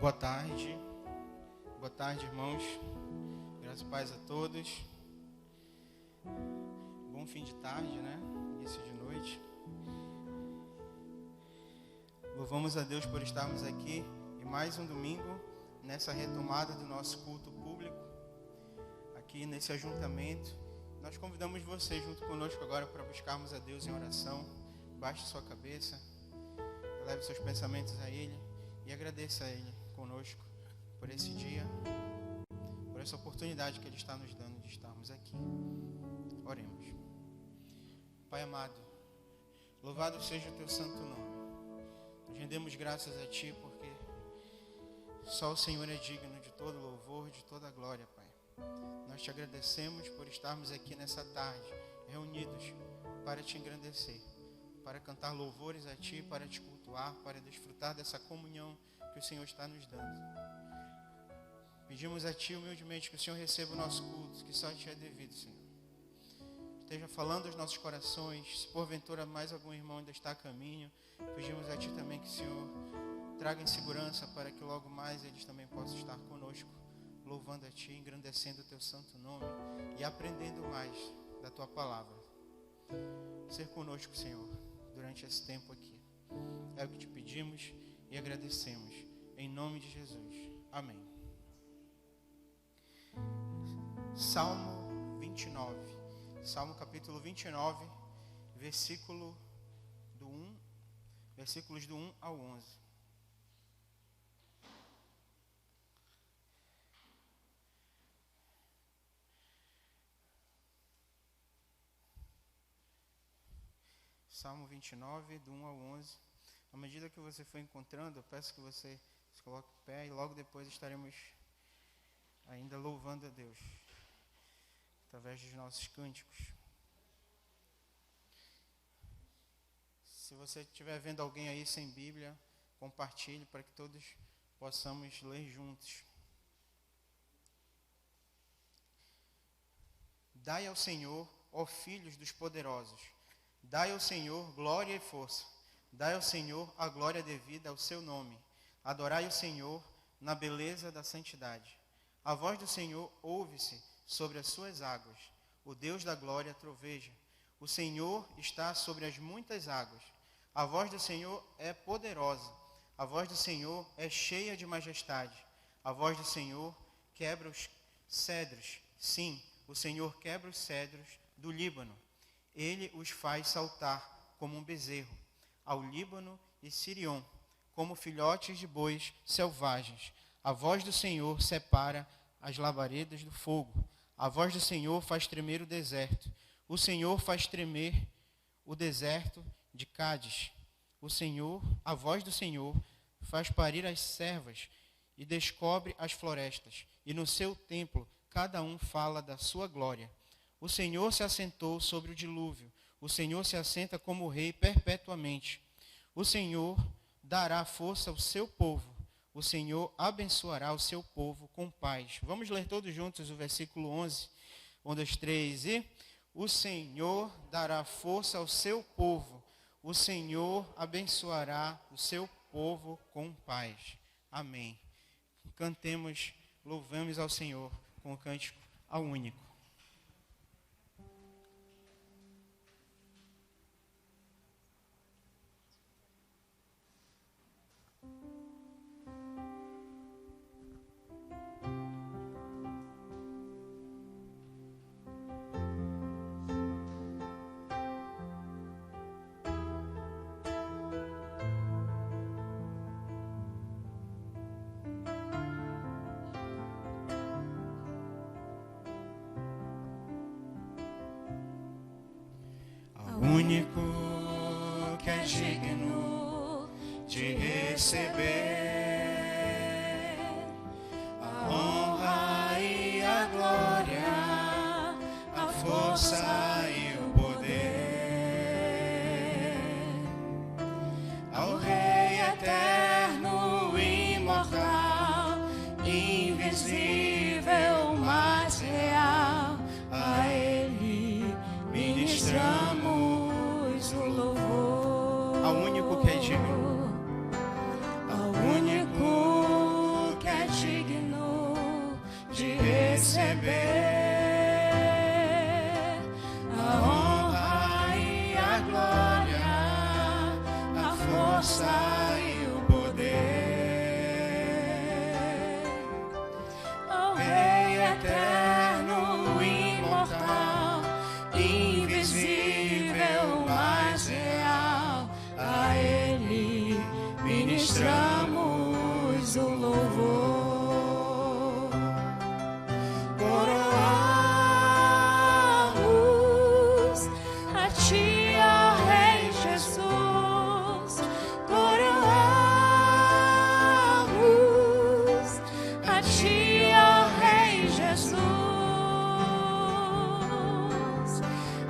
Boa tarde, irmãos. Graças e paz a todos. Bom fim de tarde, né? Início de noite. Louvamos a Deus por estarmos aqui em mais um domingo, nessa retomada do nosso culto público, aqui nesse ajuntamento. Nós convidamos você junto conosco agora para buscarmos a Deus em oração. Baixe sua cabeça, leve seus pensamentos a Ele e agradeça a Ele conosco por esse dia, por essa oportunidade que Ele está nos dando de estarmos aqui. Oremos. Pai amado, louvado seja o Teu santo nome. Nós rendemos graças a Ti porque só o Senhor é digno de todo louvor, de toda glória, Pai. Nós Te agradecemos por estarmos aqui nessa tarde, reunidos para Te engrandecer, para cantar louvores a Ti, para Te cultuar, para desfrutar dessa comunhão que o Senhor está nos dando. Pedimos a Ti humildemente que o Senhor receba o nosso culto, que só Te é devido, Senhor. Esteja falando aos nossos corações. Se porventura mais algum irmão ainda está a caminho, pedimos a Ti também que o Senhor traga em segurança para que logo mais eles também possam estar conosco, louvando a Ti, engrandecendo o Teu santo nome e aprendendo mais da Tua palavra. Ser conosco, Senhor, durante esse tempo aqui. É o que Te pedimos e agradecemos. Em nome de Jesus. Amém. Salmo 29. Salmo capítulo 29, versículos do 1 ao 11. Salmo 29, do 1 ao 11. À medida que você for encontrando, eu peço que você se coloque em pé e logo depois estaremos ainda louvando a Deus através dos nossos cânticos. Se você estiver vendo alguém aí sem Bíblia, compartilhe para que todos possamos ler juntos. Dai ao Senhor, ó filhos dos poderosos, dai ao Senhor glória e força, dai ao Senhor a glória devida ao seu nome, adorai o Senhor na beleza da santidade. A voz do Senhor ouve-se sobre as suas águas, o Deus da glória troveja. O Senhor está sobre as muitas águas. A voz do Senhor é poderosa, a voz do Senhor é cheia de majestade. A voz do Senhor quebra os cedros, sim, o Senhor quebra os cedros do Líbano. Ele os faz saltar como um bezerro, ao Líbano e Sirion, como filhotes de bois selvagens. A voz do Senhor separa as labaredas do fogo. A voz do Senhor faz tremer o deserto. O Senhor faz tremer o deserto de Cádiz. A voz do Senhor faz parir as servas e descobre as florestas. E no seu templo cada um fala da sua glória. O Senhor se assentou sobre o dilúvio. O Senhor se assenta como rei perpetuamente. O Senhor dará força ao seu povo. O Senhor abençoará o seu povo com paz. Vamos ler todos juntos o versículo 11. 1, 2, 3 e... O Senhor dará força ao seu povo. O Senhor abençoará o seu povo com paz. Amém. Cantemos, louvemos ao Senhor com o cântico ao único. Único que é digno de receber a honra e a glória, a força e o poder, ao Rei eterno, imortal, invisível, mas real, a Ele ministramos o louvor. Ao único que é digno, ao único força e o poder. Ao Rei eterno, imortal, invisível, mas real, a Ele ministramos o louvor. Coroamos a Ti, ó Rei Jesus. Coroamos a Ti, ó Rei Jesus.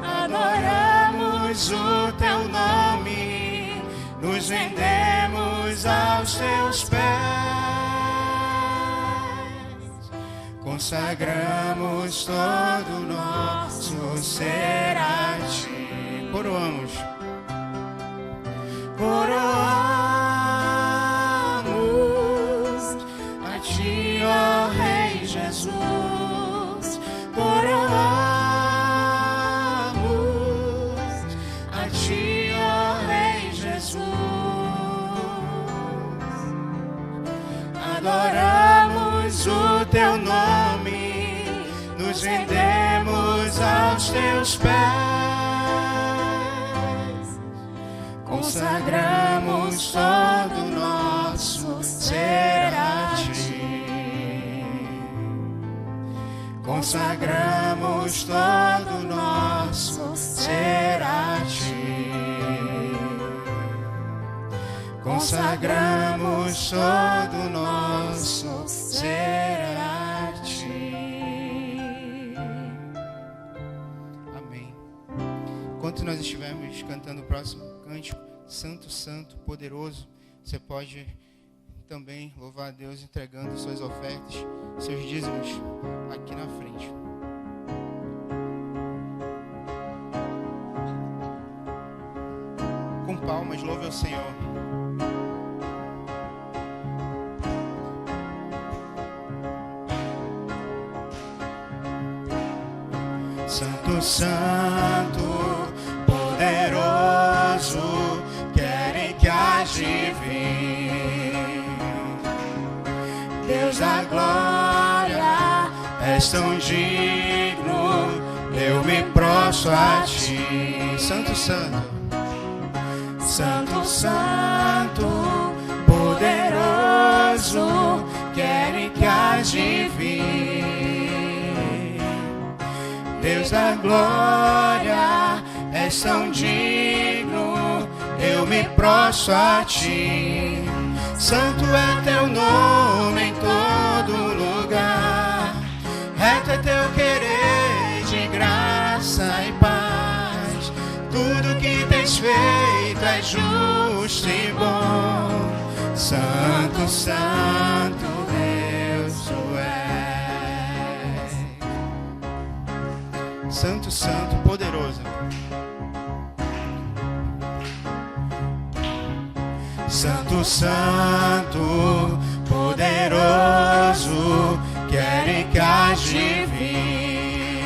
Adoramos o Teu nome, nos rendemos aos Teus pés, consagramos todo o nosso ser a Ti. Coroamos. Coroamos a Ti, ó Rei Jesus. Coroamos a Ti, ó Rei Jesus. Adoramos o Teu nome, nos rendemos aos Teus pés, consagramos todo o nosso ser a Ti. Consagramos todo o nosso ser a Ti. Consagramos todo o nosso ser a Ti. Amém. Enquanto nós estivermos cantando o próximo cântico, Santo, Santo, Poderoso, você pode também louvar a Deus entregando suas ofertas, seus dízimos aqui na frente. Com palmas, louve ao Senhor. Santo, Santo, poderoso, querem que age vir. Deus da glória, és tão digno, eu me prostro a Ti. Santo, Santo. Santo, Santo, poderoso, querem que age vir. Deus da glória, és tão digno, eu me prostro a Ti. Santo é Teu nome em todo lugar, reto é Teu querer de graça e paz. Tudo que tens feito é justo e bom. Santo, Santo, Deus Tu és. Santo, Santo, poderoso. Santo, Santo, poderoso, querem que age vir.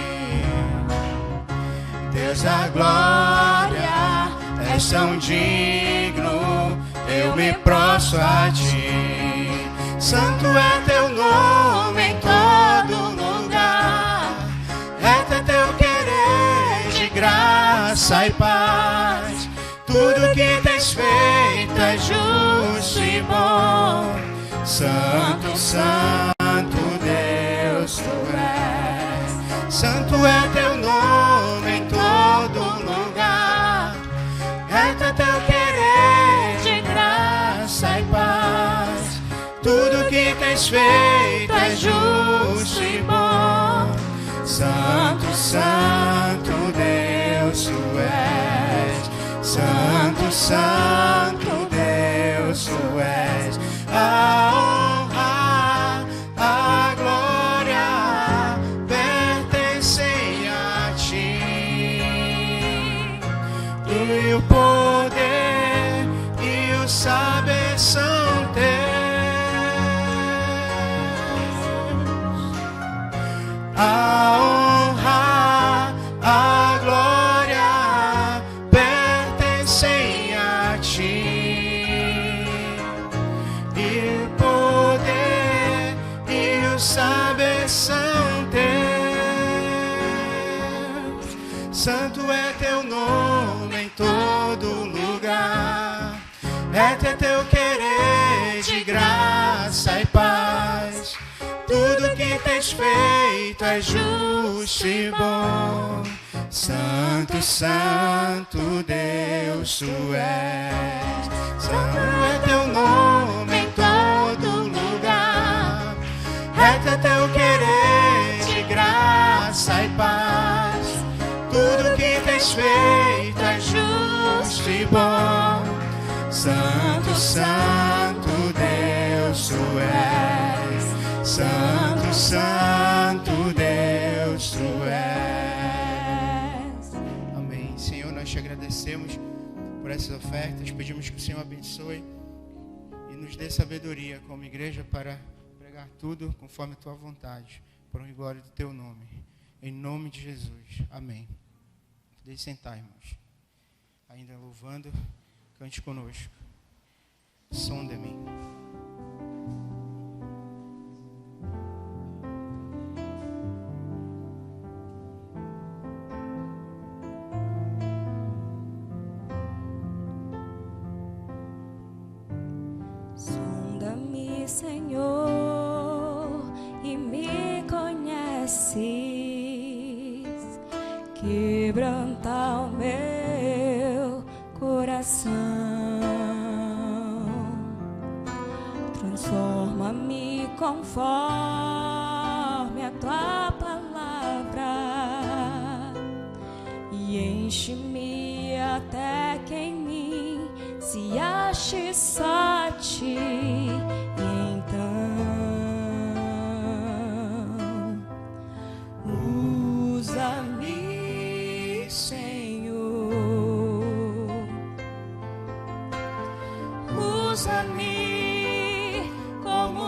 Deus da glória, és tão digno, eu me prostro a Ti. Santo é Teu nome em todo lugar, reto é Teu querer de graça e paz. Tudo que tens feito é justo e bom. Santo, Santo, Deus Tu és. Santo é Teu nome em todo lugar, reto é Teu querer de graça e paz. Tudo que tens feito é justo e bom. Santo, Santo, Deus Tu és. Santo, Santo, Deus Tu és. A honra, a glória pertencem a Ti, e o poder e o saber são Teus. A honra, a glória pertencem a Ti. Santo é teu nome em todo lugar. Reto é teu querer de graça e paz. Tudo que tens feito é justo e bom. Santo, Santo Deus, tu és. Santo é teu nome em todo lugar. Reto é teu querer de graça e paz. Tudo que tens feito é justo e bom. Santo, Santo Deus, tu és. Santo, Santo Deus, tu és. Amém. Senhor, nós te agradecemos por essas ofertas. Pedimos que o Senhor abençoe e nos dê sabedoria como igreja para pregar tudo conforme a tua vontade, por honra e glória do teu nome. Em nome de Jesus. Amém. Podem sentar, irmãos. Ainda louvando, cante conosco. Sonda-me. Sonda-me, Senhor, e me conheces. Quebranta o meu coração. Transforma-me conforme a tua palavra e enche-me até que em mim se ache só ti. Então usa-me, Senhor, usa-me como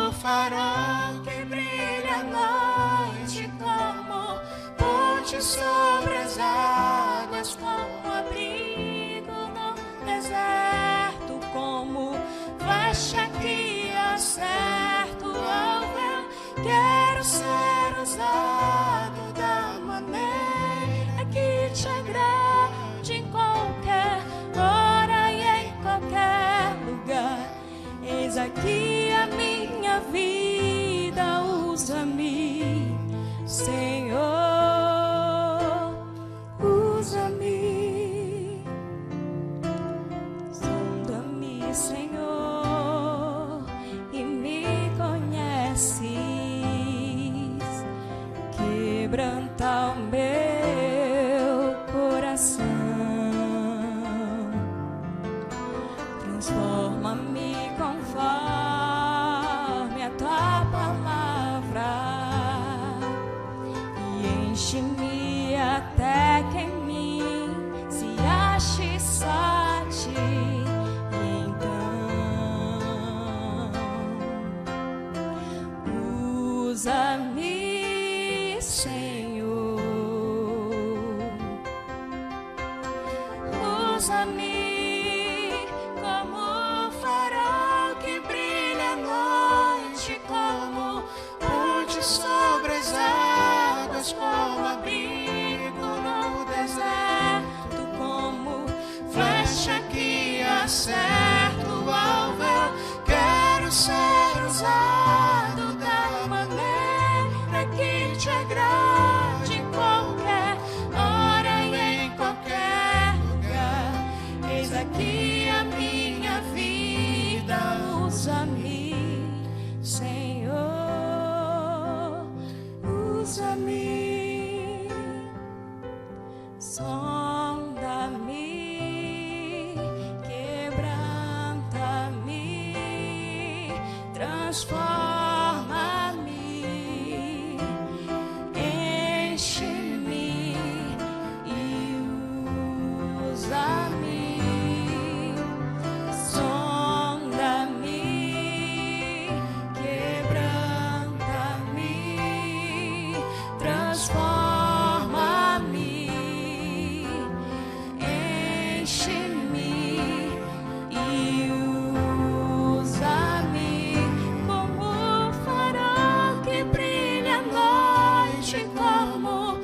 o farol que brilha à noite, como ponte sobre as águas, como abrigo no deserto, como flecha que acerta o alvo. Quero ser usado da maneira que te agrade, em qualquer hora e em qualquer lugar. Eis aqui a minha vida, usa-me, Senhor, usa-me. Sonda-me, Senhor, e me conheces. Quebranta o meu coração. Transforma-me conforme a tua palavra e enche-me até que em mim se ache só ti. Então usa-me, Senhor, usa-me como o farol que brilha à noite, como ponte sobre as águas, como abrigo no deserto, como flecha que acerta o alvo. Eu quero ser usado da maneira que te agrade, em qualquer hora e em qualquer lugar. Eis aqui a minha vida, usa-me, Senhor, usa-me. Sonda-me, quebranta-me, transforma-me, enche-me e usa-me. Sonda-me, quebranta-me, transforma-me, enche-me e usa-me como o farol que brilha à noite, como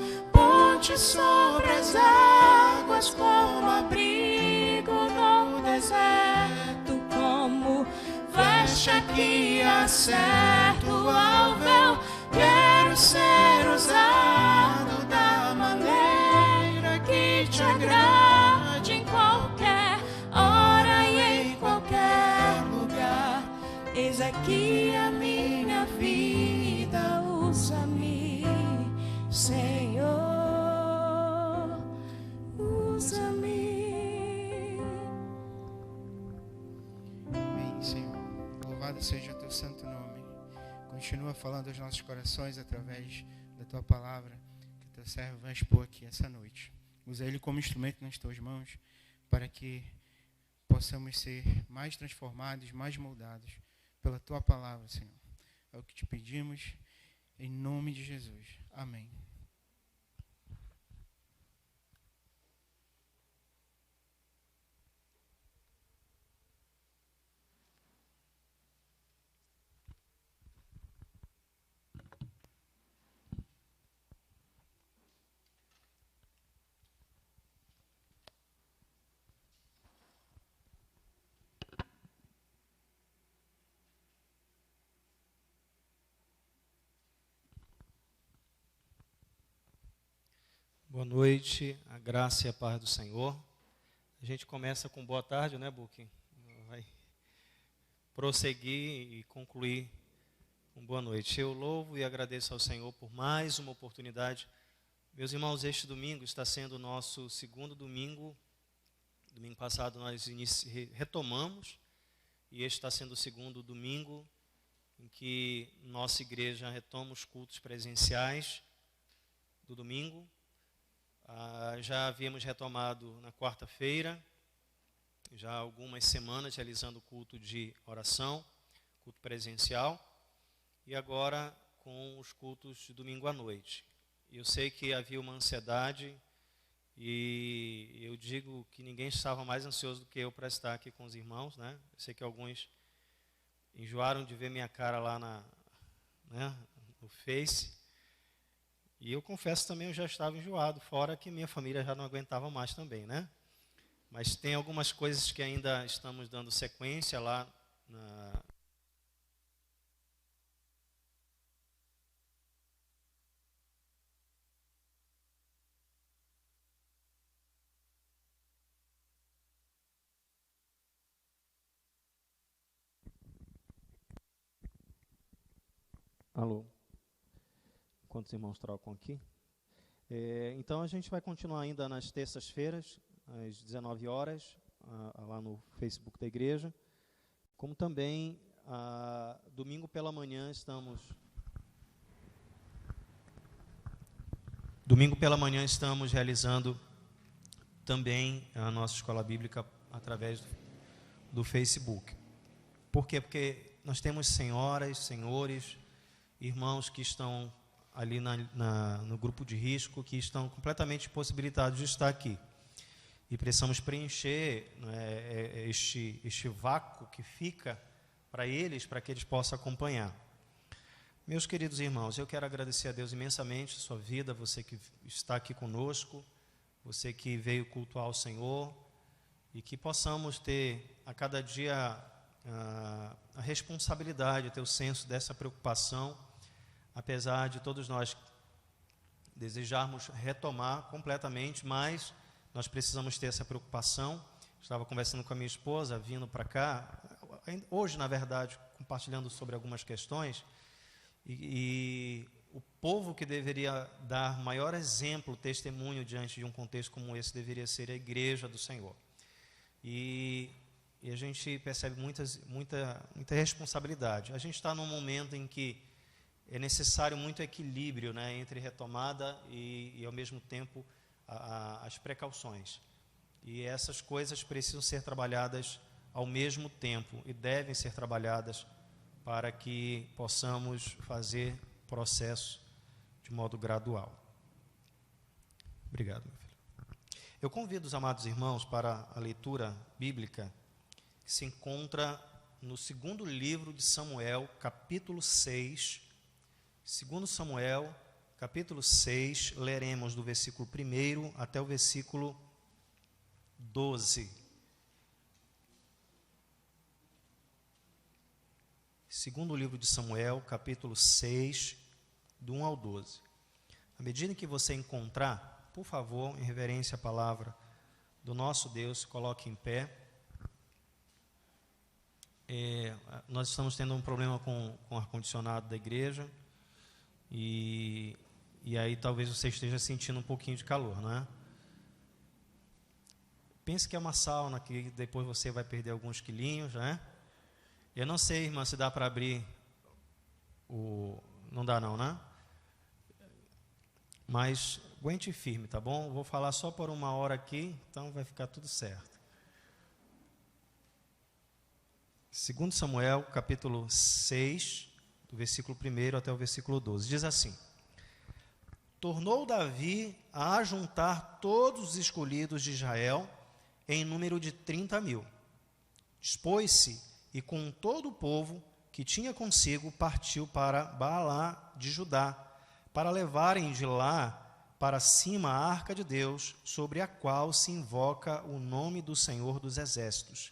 acha que acerto ao véu. Quero ser usado da maneira que te agrade, em qualquer hora e em qualquer lugar. Eis aqui a minha vida, usa-me, Senhor, usa-me. Amém, Senhor. Louvado seja o teu santo nome. Continua falando aos nossos corações através da tua palavra, que teu servo vai expor aqui essa noite. Usa ele como instrumento nas tuas mãos, para que possamos ser mais transformados, mais moldados pela tua palavra, Senhor. É o que te pedimos, em nome de Jesus. Amém. Boa noite, a graça e a paz do Senhor. A gente começa com boa tarde, né, Buki? Vai prosseguir e concluir com boa noite. Eu louvo e agradeço ao Senhor por mais uma oportunidade. Meus irmãos, este domingo está sendo o nosso segundo domingo. Domingo passado nós retomamos, e este está sendo o segundo domingo em que nossa igreja retoma os cultos presenciais do domingo. Já havíamos retomado na quarta-feira, já há algumas semanas realizando o culto de oração, culto presencial, e agora com os cultos de domingo à noite. Eu sei que havia uma ansiedade, e eu digo que ninguém estava mais ansioso do que eu para estar aqui com os irmãos, né? Eu sei que alguns enjoaram de ver minha cara lá no Face. E eu confesso também, eu já estava enjoado, fora que minha família já não aguentava mais também, né? Mas tem algumas coisas que ainda estamos dando sequência lá na... Alô? Enquanto os irmãos trocam aqui. Então a gente vai continuar ainda nas terças-feiras, às 19 horas, lá no Facebook da igreja. Como também, domingo pela manhã estamos realizando também a nossa escola bíblica através do Facebook. Por quê? Porque nós temos senhoras, senhores, irmãos que estão ali no grupo de risco, que estão completamente impossibilitados de estar aqui. E precisamos preencher, né, este vácuo que fica para que eles possam acompanhar. Meus queridos irmãos, eu quero agradecer a Deus imensamente a sua vida, você que está aqui conosco, você que veio cultuar ao Senhor, e que possamos ter a cada dia a responsabilidade, ter o senso dessa preocupação, apesar de todos nós desejarmos retomar completamente, mas nós precisamos ter essa preocupação. Estava conversando com a minha esposa, vindo para cá, hoje, na verdade, compartilhando sobre algumas questões, e o povo que deveria dar maior exemplo, testemunho diante de um contexto como esse, deveria ser a igreja do Senhor. E a gente percebe muita responsabilidade. A gente está num momento em que é necessário muito equilíbrio, né, entre retomada e ao mesmo tempo, as precauções. E essas coisas precisam ser trabalhadas ao mesmo tempo e devem ser trabalhadas para que possamos fazer o processo de modo gradual. Obrigado, meu filho. Eu convido os amados irmãos para a leitura bíblica que se encontra no segundo livro de Samuel, capítulo 6. Segundo Samuel, capítulo 6, leremos do versículo 1 até o versículo 12. segundo livro de Samuel, capítulo 6, do 1 ao 12. À medida que você encontrar, por favor, em reverência à palavra do nosso Deus, coloque em pé. Nós estamos tendo um problema com o ar-condicionado da igreja e aí talvez você esteja sentindo um pouquinho de calor, não é? Pense que é uma sauna que depois você vai perder alguns quilinhos, né? Eu não sei, irmã, se dá para abrir o... Não dá não, né? Mas aguente firme, tá bom? Vou falar só por 1 hora aqui, então vai ficar tudo certo. 2 Samuel, capítulo 6, do versículo 1 até o versículo 12. Diz assim: Tornou Davi a ajuntar todos os escolhidos de Israel em número de 30.000. Dispôs-se e com todo o povo que tinha consigo partiu para Baalá de Judá, para levarem de lá para cima a arca de Deus, sobre a qual se invoca o nome do Senhor dos Exércitos,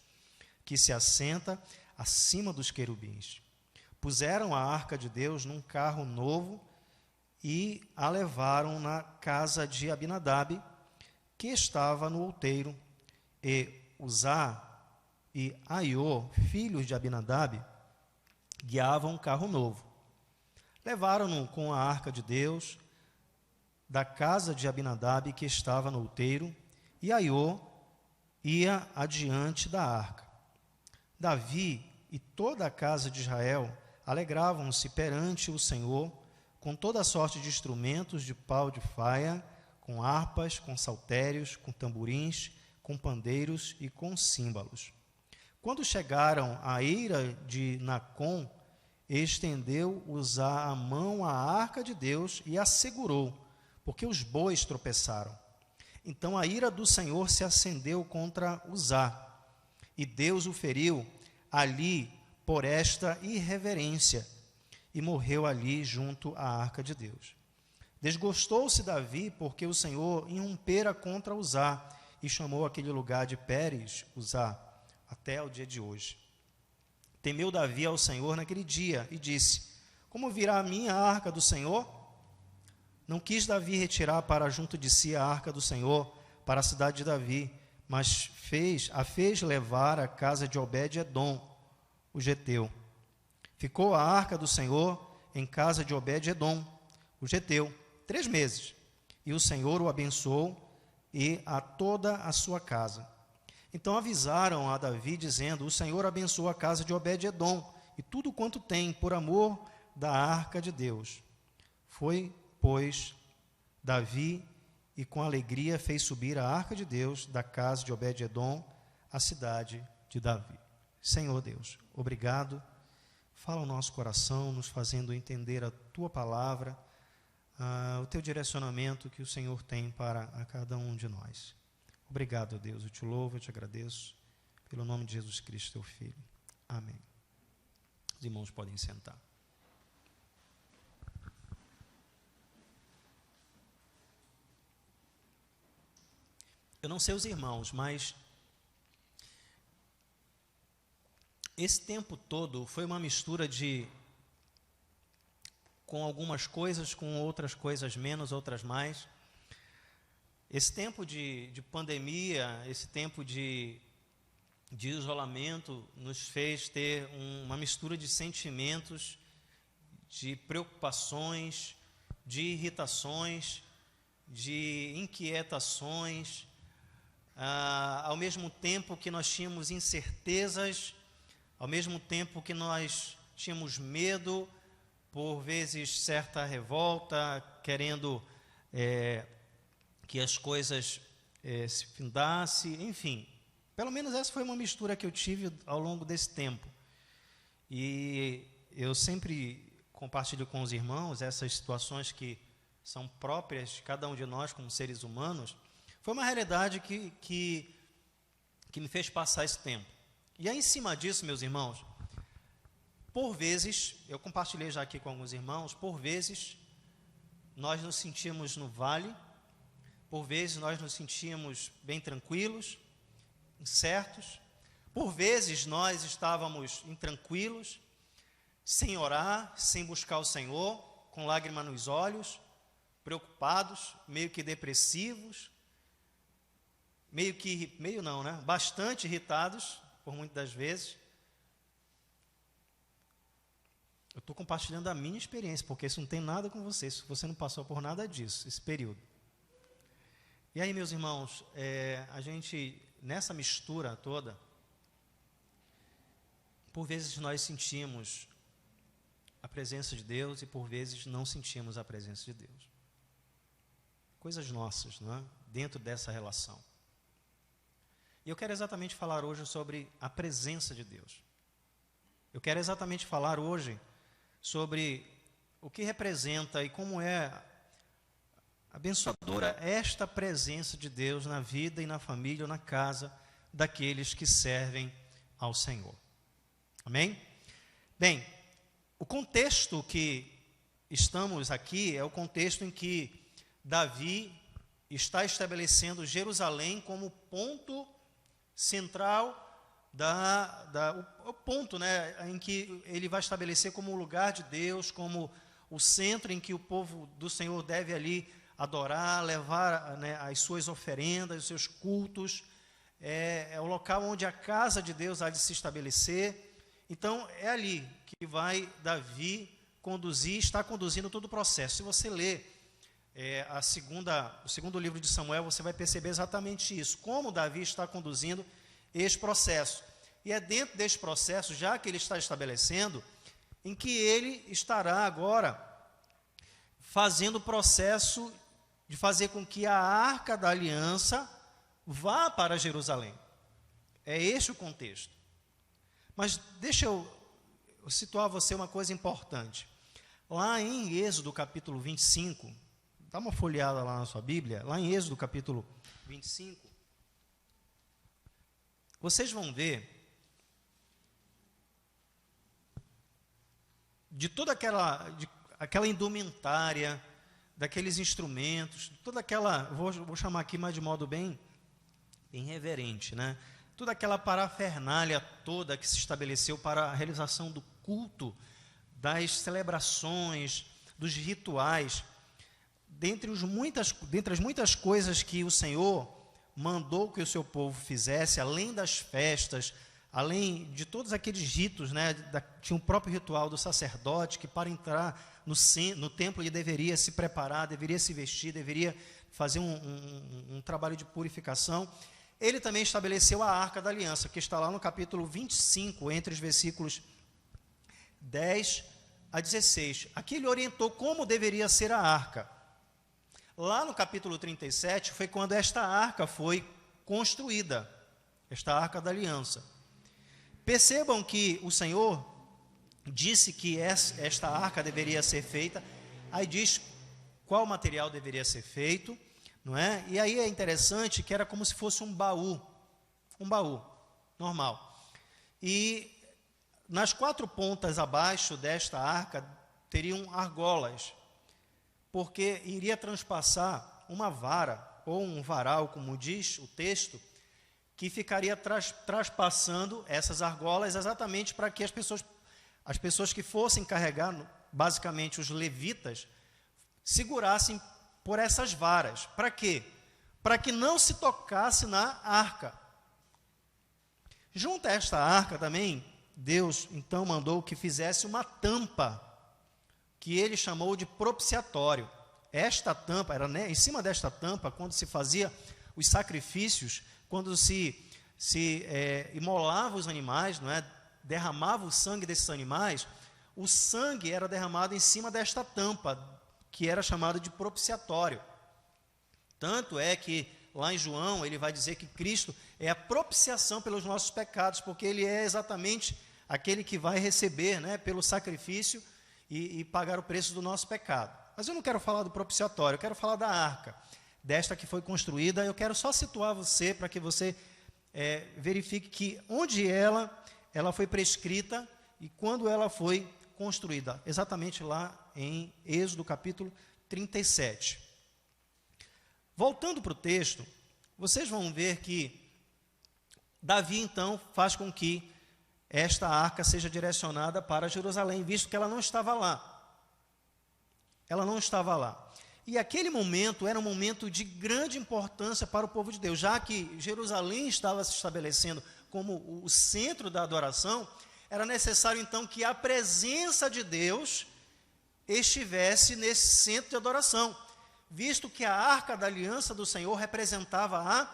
que se assenta acima dos querubins. Puseram a arca de Deus num carro novo e a levaram na casa de Abinadab, que estava no outeiro, e Uzá e Aiô, filhos de Abinadab, guiavam um carro novo. Levaram-no com a arca de Deus da casa de Abinadab, que estava no outeiro, e Aiô ia adiante da arca. Davi e toda a casa de Israel alegravam-se perante o Senhor com toda a sorte de instrumentos de pau de faia, com harpas, com saltérios, com tamborins, com pandeiros e com símbolos. Quando chegaram à eira de Nacon, estendeu Uzá a mão à arca de Deus e a segurou, porque os bois tropeçaram. Então a ira do Senhor se acendeu contra Uzá, e Deus o feriu ali por esta irreverência, e morreu ali junto à arca de Deus. Desgostou-se Davi, porque o Senhor irrompera contra Uzá, e chamou aquele lugar de Pérez Uzá, até o dia de hoje. Temeu Davi ao Senhor naquele dia, e disse: Como virá a minha arca do Senhor? Não quis Davi retirar para junto de si a arca do Senhor, para a cidade de Davi, mas a fez levar à casa de Obed-edom, o geteu. Ficou a arca do Senhor em casa de Obed-edom, o geteu, 3 meses. E o Senhor o abençoou e a toda a sua casa. Então avisaram a Davi, dizendo: O Senhor abençoou a casa de Obed-edom e tudo quanto tem, por amor da arca de Deus. Foi, pois, Davi, e com alegria fez subir a arca de Deus da casa de Obed-edom, à cidade de Davi. Senhor Deus, obrigado. Fala ao nosso coração, nos fazendo entender a Tua palavra, o Teu direcionamento que o Senhor tem para a cada um de nós. Obrigado, Deus. Eu te louvo, eu te agradeço, pelo nome de Jesus Cristo, Teu Filho. Amém. Os irmãos podem sentar. Eu não sei os irmãos, mas esse tempo todo foi uma mistura com algumas coisas, com outras coisas menos, outras mais. Esse tempo de pandemia, esse tempo de isolamento nos fez ter uma mistura de sentimentos, de preocupações, de irritações, de inquietações, ao mesmo tempo que nós tínhamos incertezas, ao mesmo tempo que nós tínhamos medo, por vezes certa revolta, querendo que as coisas se findassem, enfim. Pelo menos essa foi uma mistura que eu tive ao longo desse tempo. E eu sempre compartilho com os irmãos essas situações que são próprias de cada um de nós como seres humanos. Foi uma realidade que me fez passar esse tempo. E aí, em cima disso, meus irmãos, por vezes, eu compartilhei já aqui com alguns irmãos, por vezes nós nos sentimos no vale, por vezes nós nos sentíamos bem tranquilos, incertos, por vezes nós estávamos intranquilos, sem orar, sem buscar o Senhor, com lágrima nos olhos, preocupados, meio que depressivos, bastante irritados, por muitas das vezes. Eu estou compartilhando a minha experiência, porque isso não tem nada com você, se você não passou por nada disso, esse período. E aí, meus irmãos, a gente, nessa mistura toda, por vezes nós sentimos a presença de Deus e por vezes não sentimos a presença de Deus. Coisas nossas, não é? Dentro dessa relação. E eu quero exatamente falar hoje sobre a presença de Deus. Eu quero exatamente falar hoje sobre o que representa e como é abençoadora esta presença de Deus na vida e na família ou na casa daqueles que servem ao Senhor. Amém? Bem, o contexto que estamos aqui é o contexto em que Davi está estabelecendo Jerusalém como ponto central, o ponto, né, em que ele vai estabelecer como o lugar de Deus, como o centro em que o povo do Senhor deve ali adorar, levar, né, as suas oferendas, os seus cultos. É o local onde a casa de Deus há de se estabelecer. Então, é ali que vai Davi conduzir, está conduzindo todo o processo. Se você ler o segundo livro de Samuel, você vai perceber exatamente isso, como Davi está conduzindo este processo. E é dentro deste processo, já que ele está estabelecendo, em que ele estará agora fazendo o processo de fazer com que a Arca da Aliança vá para Jerusalém. É este o contexto. Mas deixa eu situar a você uma coisa importante. Lá em Êxodo capítulo 25, dá uma folheada lá na sua Bíblia, lá em Êxodo capítulo 25, vocês vão ver de toda aquela indumentária, daqueles instrumentos, toda aquela, vou chamar aqui mais de modo bem reverente, né? Toda aquela parafernália toda que se estabeleceu para a realização do culto, das celebrações, dos rituais, dentre as muitas coisas que o Senhor mandou que o seu povo fizesse, além das festas, além de todos aqueles ritos, né, tinha o próprio ritual do sacerdote, que para entrar no templo ele deveria se preparar, deveria se vestir, deveria fazer um trabalho de purificação. Ele também estabeleceu a Arca da Aliança, que está lá no capítulo 25, entre os versículos 10 a 16. Aqui ele orientou como deveria ser a arca. Lá no capítulo 37, foi quando esta arca foi construída, esta Arca da Aliança. Percebam que o Senhor disse que esta arca deveria ser feita, aí diz qual material deveria ser feito, não é? E aí é interessante que era como se fosse um baú normal. E nas quatro pontas abaixo desta arca teriam argolas, porque iria transpassar uma vara, ou um varal, como diz o texto, que ficaria traspassando essas argolas exatamente para que as pessoas que fossem carregar, basicamente os levitas, segurassem por essas varas. Para quê? Para que não se tocasse na arca. Junto a esta arca também, Deus então mandou que fizesse uma tampa, que ele chamou de propiciatório. Esta tampa, era, né, em cima desta tampa, quando se fazia os sacrifícios, quando se imolava os animais, não é, derramava o sangue desses animais, o sangue era derramado em cima desta tampa, que era chamada de propiciatório. Tanto é que lá em João ele vai dizer que Cristo é a propiciação pelos nossos pecados, porque ele é exatamente aquele que vai receber, né, pelo sacrifício e pagar o preço do nosso pecado. Mas eu não quero falar do propiciatório, eu quero falar da arca, desta que foi construída. Eu quero só situar você para que você verifique que onde ela foi prescrita e quando ela foi construída, exatamente lá em Êxodo capítulo 37. Voltando para o texto, vocês vão ver que Davi então faz com que esta arca seja direcionada para Jerusalém, visto que ela não estava lá. Ela não estava lá. E aquele momento era um momento de grande importância para o povo de Deus, já que Jerusalém estava se estabelecendo como o centro da adoração, era necessário então que a presença de Deus estivesse nesse centro de adoração, visto que a arca da aliança do Senhor representava a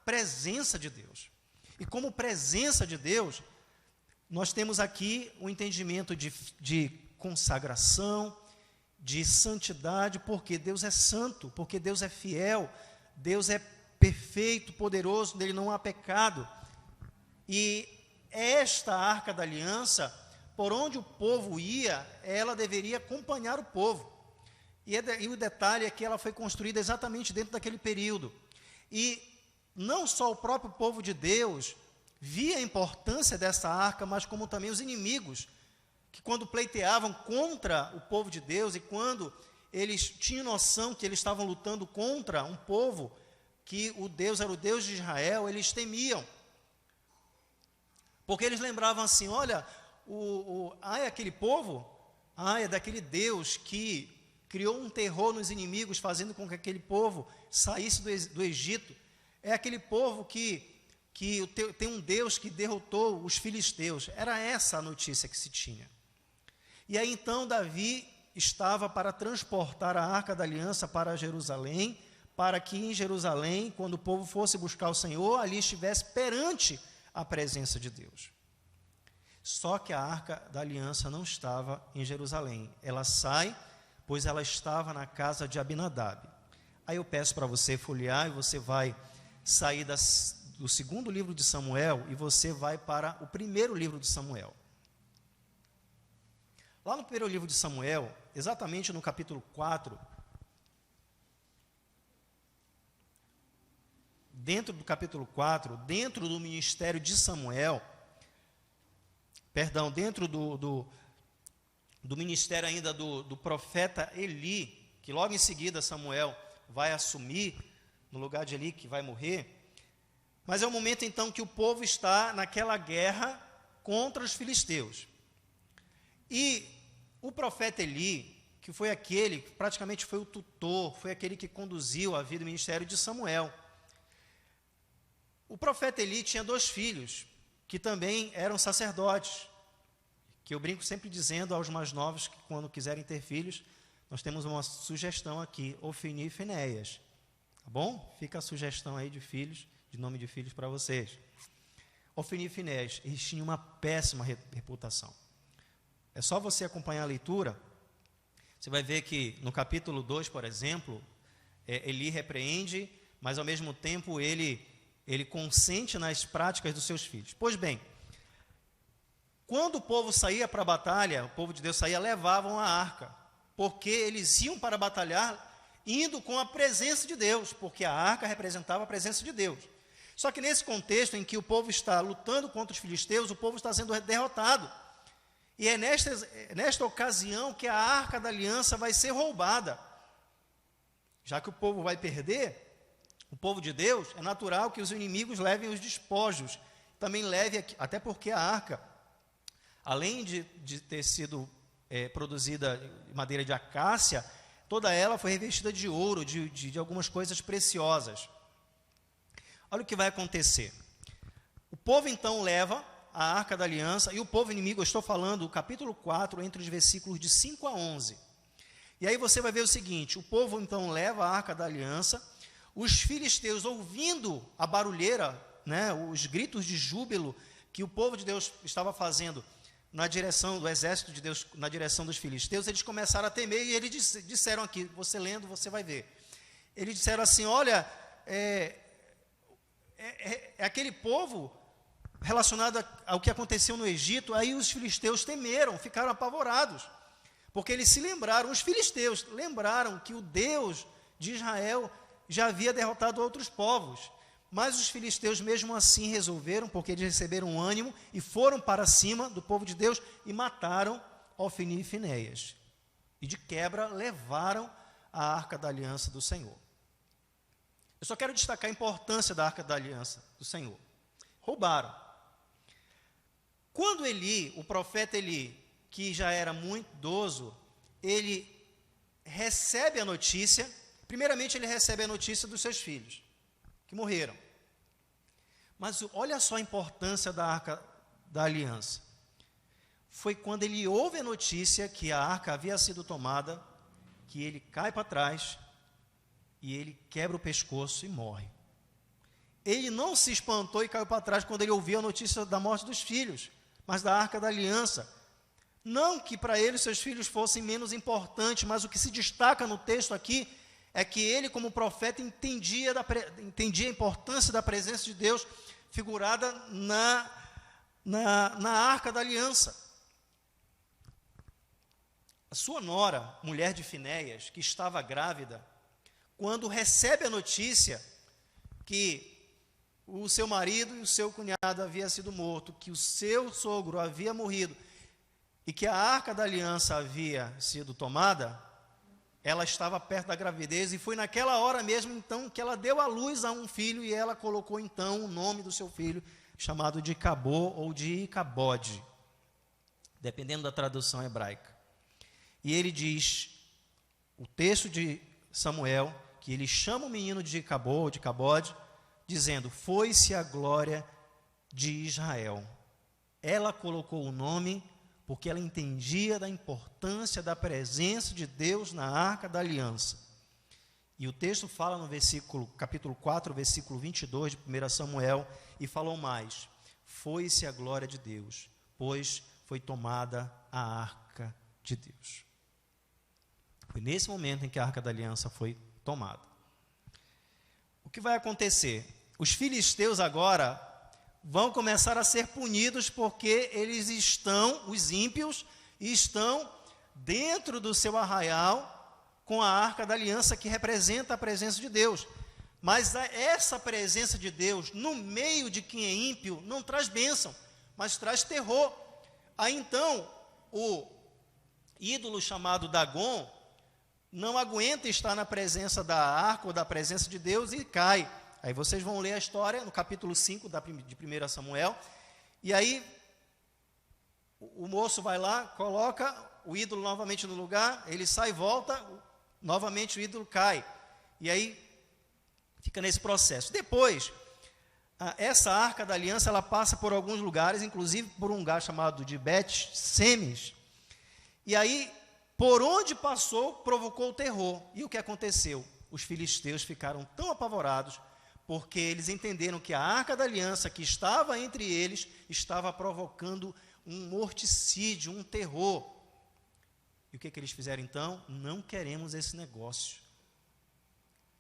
presença de Deus. E como presença de Deus, nós temos aqui o entendimento de consagração, de santidade, porque Deus é santo, porque Deus é fiel, Deus é perfeito, poderoso, nele não há pecado. E esta arca da aliança, por onde o povo ia, ela deveria acompanhar o povo. E o detalhe é que ela foi construída exatamente dentro daquele período. E não só o próprio povo de Deus via a importância dessa arca, mas como também os inimigos, que quando pleiteavam contra o povo de Deus e quando eles tinham noção que eles estavam lutando contra um povo, que o Deus era o Deus de Israel, eles temiam. Porque eles lembravam assim, olha, é aquele povo, é daquele Deus que criou um terror nos inimigos, fazendo com que aquele povo saísse do Egito. É aquele povo que tem um Deus que derrotou os filisteus. Era essa a notícia que se tinha. E aí então Davi estava para transportar a arca da aliança para Jerusalém, para que em Jerusalém, quando o povo fosse buscar o Senhor, ali estivesse perante a presença de Deus. Só que a arca da aliança não estava em Jerusalém. Ela sai, pois ela estava na casa de Abinadab. Aí eu peço para você folhear e você vai sair do segundo livro de Samuel e você vai para o primeiro livro de Samuel. Lá no primeiro livro de Samuel, exatamente no capítulo 4, dentro do capítulo 4, dentro do ministério de Samuel, dentro do ministério ainda do profeta Eli, que logo em seguida Samuel vai assumir no lugar de Eli, que vai morrer, mas é o momento então que o povo está naquela guerra contra os filisteus. E o profeta Eli, que foi aquele, que praticamente foi o tutor, foi aquele que conduziu a vida e o ministério de Samuel. O profeta Eli tinha 2 filhos, que também eram sacerdotes, que eu brinco sempre dizendo aos mais novos que quando quiserem ter filhos, nós temos uma sugestão aqui, Ofni e Finéias, tá bom? Fica a sugestão aí de filhos, de nome de filhos para vocês. Ofni e Finéias, eles tinham uma péssima reputação. É só você acompanhar a leitura, você vai ver que no capítulo 2, por exemplo, Eli repreende, mas ao mesmo tempo ele consente nas práticas dos seus filhos. Pois bem, quando o povo saía para a batalha, o povo de Deus saía, levavam a arca, porque eles iam para batalhar indo com a presença de Deus, porque a arca representava a presença de Deus. Só que nesse contexto em que o povo está lutando contra os filisteus, o povo está sendo derrotado. E é nesta ocasião que a arca da aliança vai ser roubada. Já que o povo vai perder, o povo de Deus, é natural que os inimigos levem os despojos. Também leve, até porque a arca, além de ter sido produzida de madeira de acácia, toda ela foi revestida de ouro, de algumas coisas preciosas. Olha o que vai acontecer. O povo então leva a arca da aliança, e o povo inimigo, eu estou falando do capítulo 4, entre os versículos de 5 a 11. E aí você vai ver o seguinte, o povo então leva a arca da aliança, os filisteus ouvindo a barulheira, os gritos de júbilo que o povo de Deus estava fazendo na direção do exército de Deus, na direção dos filisteus, eles começaram a temer, e eles disseram aqui, você lendo, você vai ver. Eles disseram assim, olha, é aquele povo relacionado ao que aconteceu no Egito. Aí os filisteus temeram, ficaram apavorados, porque eles se lembraram, os filisteus lembraram que o Deus de Israel já havia derrotado outros povos, mas os filisteus mesmo assim resolveram, porque eles receberam ânimo e foram para cima do povo de Deus e mataram Ofni e Finéias, e de quebra levaram a arca da aliança do Senhor. Eu só quero destacar a importância da arca da aliança do Senhor. Roubaram. Quando Eli, o profeta Eli, que já era muito idoso, ele recebe a notícia, primeiramente ele recebe a notícia dos seus filhos, que morreram. Mas olha só a importância da Arca da Aliança. Foi quando ele ouve a notícia que a arca havia sido tomada, que ele cai para trás e ele quebra o pescoço e morre. Ele não se espantou e caiu para trás quando ele ouviu a notícia da morte dos filhos, mas da Arca da Aliança. Não que para ele seus filhos fossem menos importantes, mas o que se destaca no texto aqui é que ele, como profeta, entendia a importância da presença de Deus figurada na Arca da Aliança. A sua nora, mulher de Finéias, que estava grávida, quando recebe a notícia que o seu marido e o seu cunhado haviam sido mortos, que o seu sogro havia morrido e que a Arca da Aliança havia sido tomada, ela estava perto da gravidez e foi naquela hora mesmo, então, que ela deu à luz a um filho e ela colocou, então, o nome do seu filho, chamado de Icabô ou de Icabode, dependendo da tradução hebraica. E ele diz, o texto de Samuel, que ele chama o menino de Icabô ou de Icabode, dizendo, foi-se a glória de Israel. Ela colocou o nome porque ela entendia da importância da presença de Deus na Arca da Aliança. E o texto fala no capítulo 4, versículo 22 de 1 Samuel, e falou mais, foi-se a glória de Deus, pois foi tomada a Arca de Deus. Foi nesse momento em que a Arca da Aliança foi tomada. O que vai acontecer? Os filisteus agora vão começar a ser punidos porque eles estão, os ímpios, estão dentro do seu arraial com a Arca da Aliança que representa a presença de Deus. Mas essa presença de Deus no meio de quem é ímpio não traz bênção, mas traz terror. Aí então o ídolo chamado Dagon não aguenta estar na presença da arca ou da presença de Deus e cai. Aí vocês vão ler a história no capítulo 5 de 1 Samuel, e aí o moço vai lá, coloca o ídolo novamente no lugar, ele sai e volta, novamente o ídolo cai. E aí fica nesse processo. Depois, essa Arca da Aliança, ela passa por alguns lugares, inclusive por um lugar chamado de Bet-Semes, e aí, por onde passou, provocou terror. E o que aconteceu? Os filisteus ficaram tão apavorados, porque eles entenderam que a Arca da Aliança que estava entre eles, estava provocando um morticídio, um terror. E o que eles fizeram então? Não queremos esse negócio.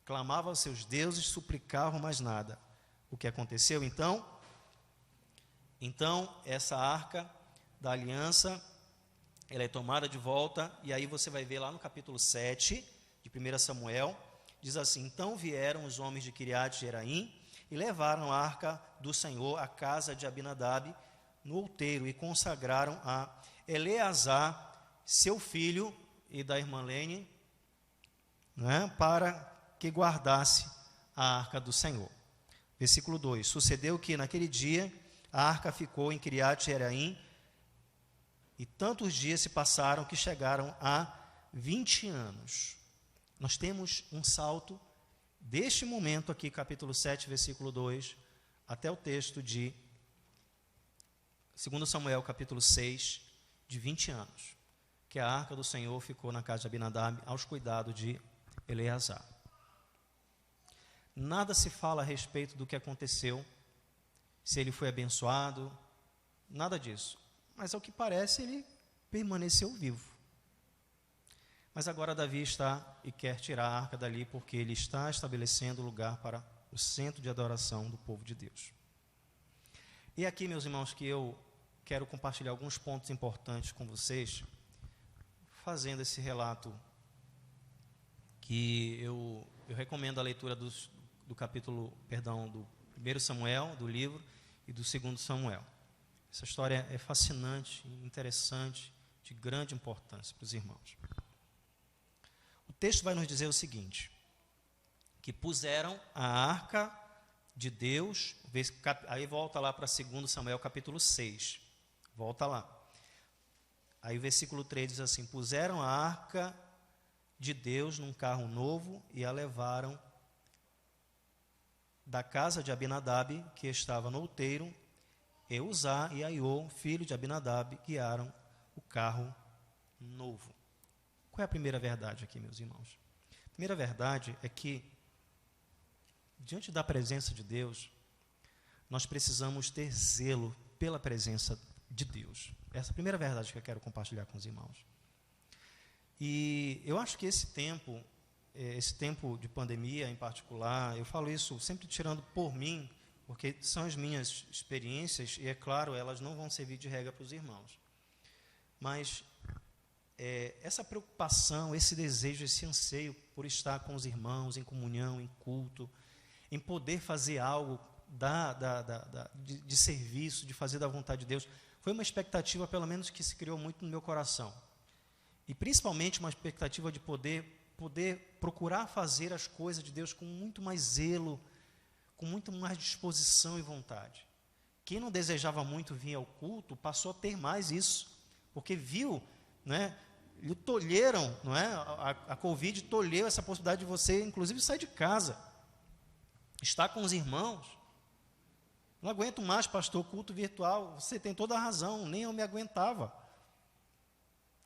Clamavam aos seus deuses, suplicavam mais nada. O que aconteceu então? Então, essa Arca da Aliança, ela é tomada de volta, e aí você vai ver lá no capítulo 7 de 1 Samuel, diz assim, então vieram os homens de Kiriat Jearim e levaram a Arca do Senhor à casa de Abinadab no outeiro e consagraram a Eleazar, seu filho, e da irmã Lene, para que guardasse a Arca do Senhor. Versículo 2, sucedeu que naquele dia a Arca ficou em Kiriat Jearim, e tantos dias se passaram que chegaram a 20 anos. Nós temos um salto deste momento aqui, capítulo 7, versículo 2, até o texto de 2 Samuel, capítulo 6, de 20 anos, que a Arca do Senhor ficou na casa de Abinadab, aos cuidados de Eleazar. Nada se fala a respeito do que aconteceu, se ele foi abençoado, nada disso. Mas, ao que parece, ele permaneceu vivo. Mas agora Davi está e quer tirar a arca dali, porque ele está estabelecendo lugar para o centro de adoração do povo de Deus. E aqui, meus irmãos, que eu quero compartilhar alguns pontos importantes com vocês, fazendo esse relato, que eu recomendo a leitura do do 1 Samuel, do livro, e do 2 Samuel. Essa história é fascinante, interessante, de grande importância para os irmãos. O texto vai nos dizer o seguinte, que puseram a arca de Deus, aí volta lá para 2 Samuel capítulo 6, Volta lá. Aí o versículo 3 diz assim: puseram a arca de Deus num carro novo e a levaram da casa de Abinadab, que estava no outeiro, e Uzá e Aiô, filho de Abinadab, guiaram o carro novo. Qual é a primeira verdade aqui, meus irmãos? A primeira verdade é que, diante da presença de Deus, nós precisamos ter zelo pela presença de Deus. Essa é a primeira verdade que eu quero compartilhar com os irmãos. E eu acho que esse tempo de pandemia em particular, eu falo isso sempre tirando por mim, porque são as minhas experiências, e é claro, elas não vão servir de regra para os irmãos. Mas essa preocupação, esse desejo, esse anseio por estar com os irmãos, em comunhão, em culto, em poder fazer algo de serviço, de fazer da vontade de Deus, foi uma expectativa, pelo menos, que se criou muito no meu coração. E principalmente uma expectativa de poder procurar fazer as coisas de Deus com muito mais zelo, com muito mais disposição e vontade. Quem não desejava muito vir ao culto, passou a ter mais isso, porque viu, né, lhe tolheram, não é? A Covid tolheu essa possibilidade de você, inclusive, sair de casa, estar com os irmãos. Não aguento mais, pastor, culto virtual. Você tem toda a razão, nem eu me aguentava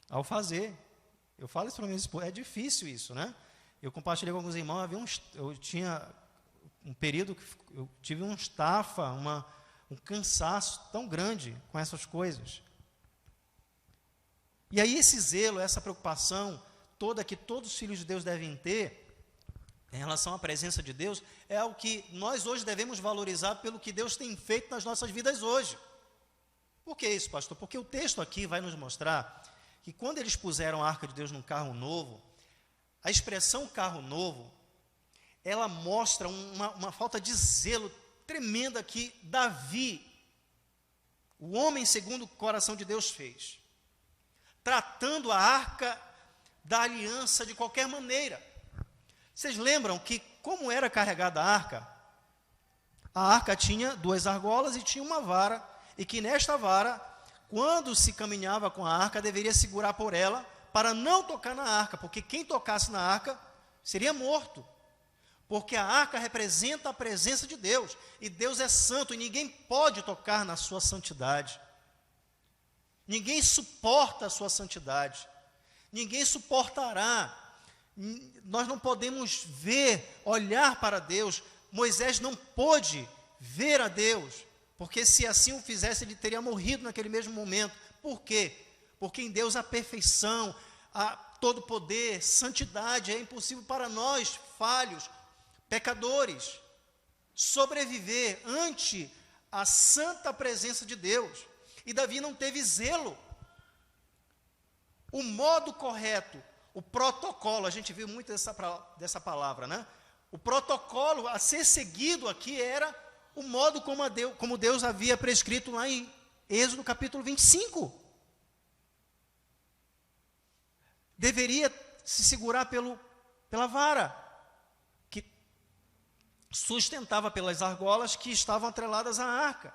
ao fazer. Eu falo isso para mim, é difícil isso, né? Eu compartilhei com alguns irmãos, eu tinha um período que eu tive um estafa, um cansaço tão grande com essas coisas. E aí esse zelo, essa preocupação toda que todos os filhos de Deus devem ter em relação à presença de Deus, é algo que nós hoje devemos valorizar pelo que Deus tem feito nas nossas vidas hoje. Por que isso, pastor? Porque o texto aqui vai nos mostrar que quando eles puseram a arca de Deus num carro novo, a expressão carro novo, ela mostra uma falta de zelo tremenda que Davi, o homem segundo o coração de Deus, fez, tratando a arca da aliança de qualquer maneira. Vocês lembram que como era carregada a arca tinha 2 argolas e tinha uma vara, e que nesta vara, quando se caminhava com a arca, deveria segurar por ela para não tocar na arca, porque quem tocasse na arca seria morto, porque a arca representa a presença de Deus, e Deus é santo, e ninguém pode tocar na sua santidade, ninguém suporta a sua santidade, ninguém suportará. Nós não podemos olhar para Deus. Moisés não pôde ver a Deus, porque se assim o fizesse, ele teria morrido naquele mesmo momento. Por quê? Porque em Deus há perfeição, há todo poder, santidade. É impossível para nós, falhos, pecadores, sobreviver ante a santa presença de Deus. E Davi não teve zelo. O modo correto, o protocolo, a gente viu muito dessa palavra, né? O protocolo a ser seguido aqui era o modo como Deus havia prescrito lá em Êxodo capítulo 25. Deveria se segurar pela vara, que sustentava pelas argolas que estavam atreladas à arca.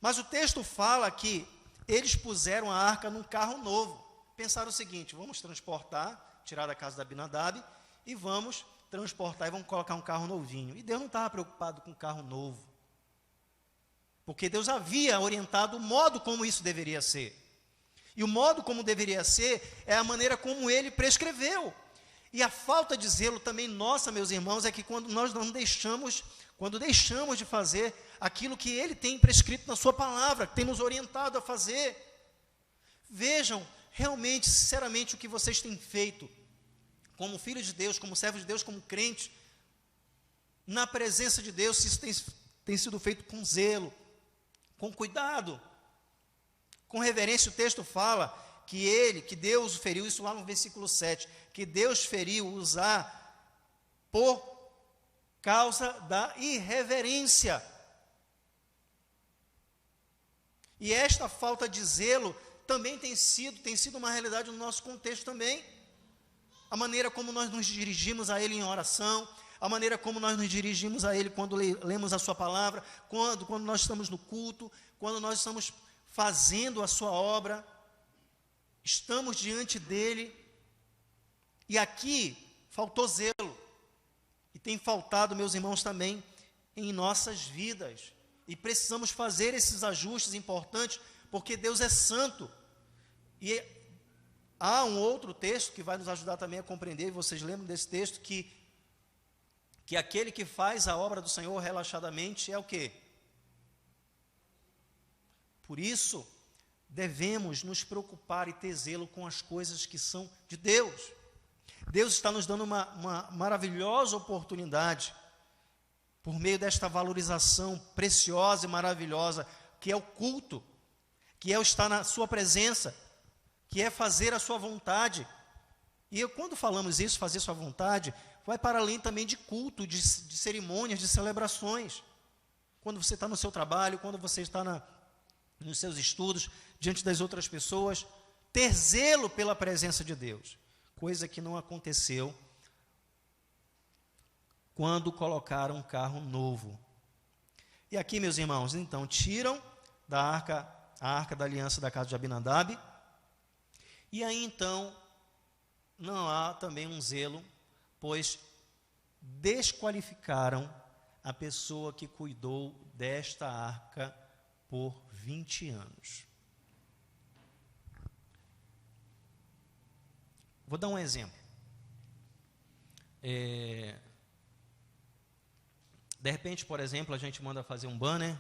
Mas o texto fala que eles puseram a arca num carro novo. Pensaram o seguinte: vamos transportar, tirar da casa da Abinadab, e vamos transportar e vamos colocar um carro novinho. E Deus não estava preocupado com um carro novo, porque Deus havia orientado o modo como isso deveria ser. E o modo como deveria ser é a maneira como Ele prescreveu. E a falta de zelo também nossa, meus irmãos, é que quando nós não deixamos de fazer aquilo que Ele tem prescrito na sua palavra, que tem nos orientado a fazer. Vejam, realmente, sinceramente, o que vocês têm feito como filhos de Deus, como servos de Deus, como crentes, na presença de Deus, se isso tem sido feito com zelo, com cuidado, com reverência. O texto fala que Deus feriu, isso lá no versículo 7, que Deus feriu Uzá por causa da irreverência. E esta falta de zelo também tem sido uma realidade no nosso contexto também. A maneira como nós nos dirigimos a Ele em oração, a maneira como nós nos dirigimos a Ele quando lemos a sua palavra, quando nós estamos no culto, quando nós estamos fazendo a sua obra, estamos diante dele, e aqui faltou zelo, e tem faltado, meus irmãos, também em nossas vidas, e precisamos fazer esses ajustes importantes, porque Deus é santo. E há um outro texto que vai nos ajudar também a compreender, e vocês lembram desse texto, que aquele que faz a obra do Senhor relaxadamente é o quê? Por isso, devemos nos preocupar e ter zelo com as coisas que são de Deus. Deus está nos dando uma maravilhosa oportunidade, por meio desta valorização preciosa e maravilhosa, que é o culto, que é o estar na sua presença, que é fazer a sua vontade. E quando falamos isso, fazer a sua vontade, vai para além também de culto, de cerimônias, de celebrações. Quando você está no seu trabalho, quando você está nos seus estudos, diante das outras pessoas, ter zelo pela presença de Deus, coisa que não aconteceu quando colocaram um carro novo. E aqui, meus irmãos, então, tiram a arca da aliança da casa de Abinadab, e aí então não há também um zelo, pois desqualificaram a pessoa que cuidou desta arca por 20 anos. Vou dar um exemplo. De repente, por exemplo, a gente manda fazer um banner,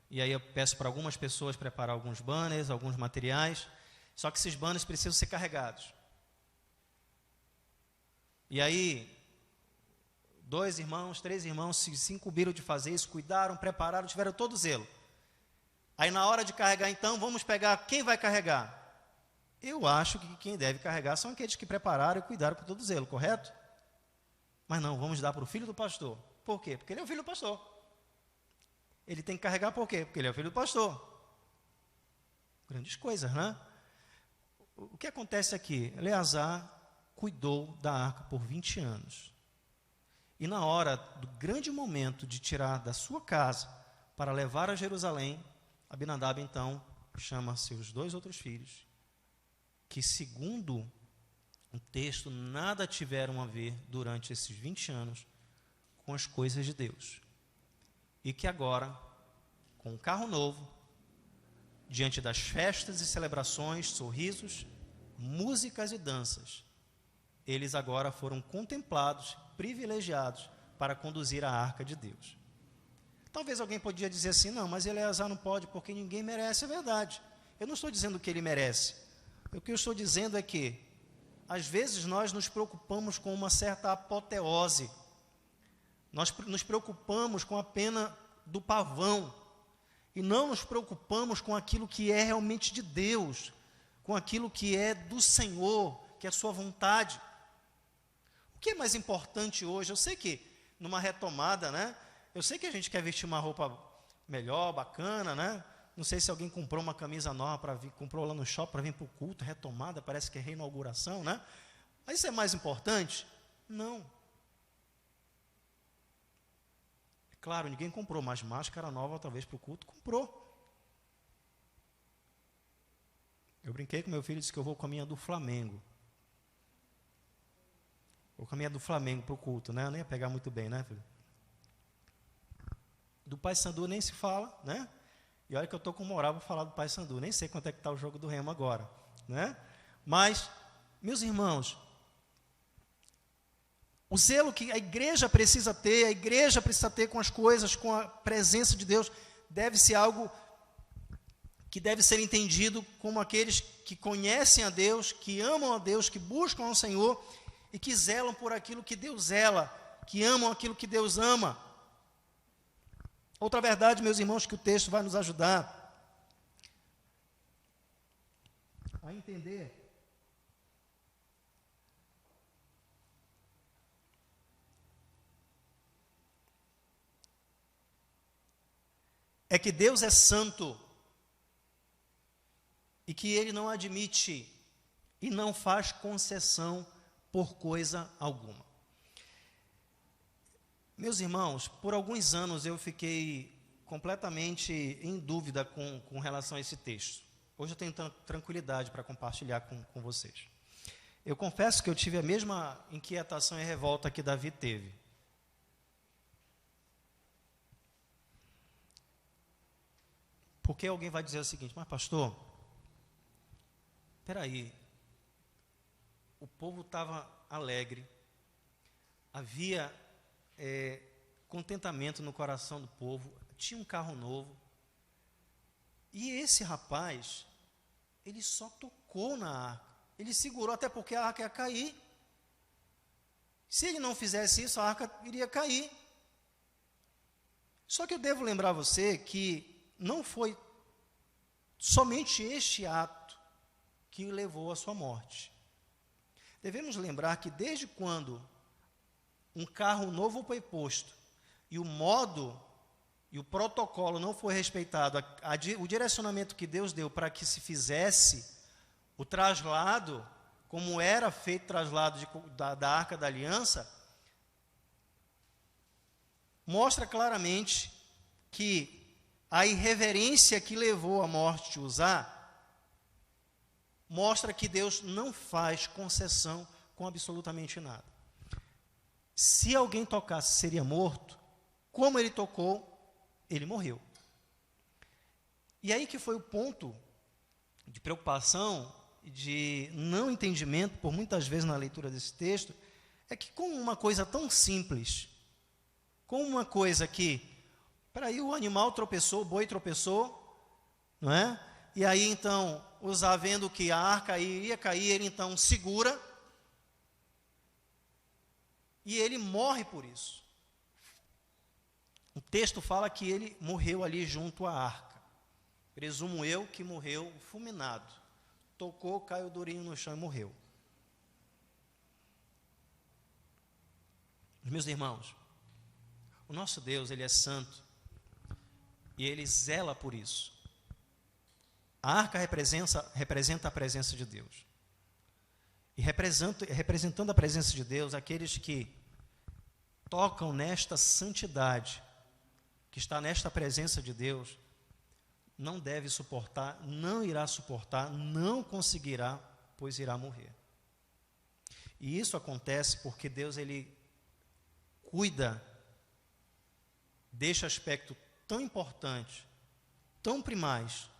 e aí eu peço para algumas pessoas preparar alguns banners, alguns materiais, só que esses banners precisam ser carregados. E aí, 2 irmãos, 3 irmãos se incumbiram de fazer isso, cuidaram, prepararam, tiveram todo zelo. Aí na hora de carregar, então, vamos pegar quem vai carregar. Eu acho que quem deve carregar são aqueles que prepararam e cuidaram com todo zelo, correto? Mas não, vamos dar para o filho do pastor. Por quê? Porque ele é o filho do pastor. Ele tem que carregar por quê? Porque ele é o filho do pastor. Grandes coisas, né? O que acontece aqui? Eleazar cuidou da arca por 20 anos. E na hora do grande momento de tirar da sua casa para levar a Jerusalém, Abinadab então chama seus 2 outros filhos, que segundo o texto nada tiveram a ver durante esses 20 anos com as coisas de Deus. E que agora, com um carro novo, diante das festas e celebrações, sorrisos, músicas e danças, eles agora foram contemplados, privilegiados para conduzir a arca de Deus. Talvez alguém podia dizer assim, não, mas Eleazar não pode porque ninguém merece, é verdade. Eu não estou dizendo que ele merece. O que eu estou dizendo é que, às vezes, nós nos preocupamos com uma certa apoteose. Nós nos preocupamos com a pena do pavão e não nos preocupamos com aquilo que é realmente de Deus, com aquilo que é do Senhor, que é a sua vontade. O que é mais importante hoje? Eu sei que numa retomada, né? Eu sei que a gente quer vestir uma roupa melhor, bacana, né? Não sei se alguém comprou uma camisa nova para vir, comprou lá no shopping para vir para o culto, retomada, parece que é reinauguração, né? Mas isso é mais importante? Não. Claro, ninguém comprou, mas máscara nova, talvez, para o culto, comprou. Eu brinquei com meu filho e disse que eu vou com a minha do Flamengo. Vou com a minha do Flamengo para o culto, né? Eu nem ia pegar muito bem, né, filho? Do Paysandu nem se fala, né? E olha que eu estou com moral para falar do Paysandu, nem sei quanto é que está o jogo do Remo agora, né? Mas, meus irmãos, o zelo que a igreja precisa ter com as coisas, com a presença de Deus, deve ser algo que deve ser entendido como aqueles que conhecem a Deus, que amam a Deus, que buscam ao Senhor e que zelam por aquilo que Deus zela, que amam aquilo que Deus ama. Outra verdade, meus irmãos, que o texto vai nos ajudar a entender é que Deus é santo e que Ele não admite e não faz concessão por coisa alguma. Meus irmãos, por alguns anos eu fiquei completamente em dúvida com relação a esse texto. Hoje eu tenho tranquilidade para compartilhar com vocês. Eu confesso que eu tive a mesma inquietação e revolta que Davi teve. Porque alguém vai dizer o seguinte: mas pastor, espera aí, o povo estava alegre, havia contentamento no coração do povo, tinha um carro novo, e esse rapaz, ele só tocou na arca, ele segurou, até porque a arca ia cair. Se ele não fizesse isso, a arca iria cair. Só que eu devo lembrar você que não foi somente este ato que o levou à sua morte. Devemos lembrar que desde quando um carro novo foi posto e o modo e o protocolo não foi respeitado, o direcionamento que Deus deu para que se fizesse o traslado, como era feito o traslado da Arca da Aliança, mostra claramente que a irreverência que levou à morte de Uzá mostra que Deus não faz concessão com absolutamente nada. Se alguém tocasse, seria morto. Como ele tocou, ele morreu. E aí que foi o ponto de preocupação, de não entendimento, por muitas vezes na leitura desse texto, é que com uma coisa tão simples, com uma coisa que, peraí, o animal tropeçou, o boi tropeçou, não é? E aí então, Uzá vendo que a arca iria cair, ele então segura, e ele morre por isso. O texto fala que ele morreu ali junto à arca. Presumo eu que morreu fulminado. Tocou, caiu durinho no chão e morreu. Meus irmãos, o nosso Deus, Ele é santo. E Ele zela por isso. A arca representa a presença de Deus. E representando a presença de Deus, aqueles que tocam nesta santidade, que está nesta presença de Deus, não deve suportar, não irá suportar, não conseguirá, pois irá morrer. E isso acontece porque Deus, Ele cuida deste aspecto tão importante, tão primaz,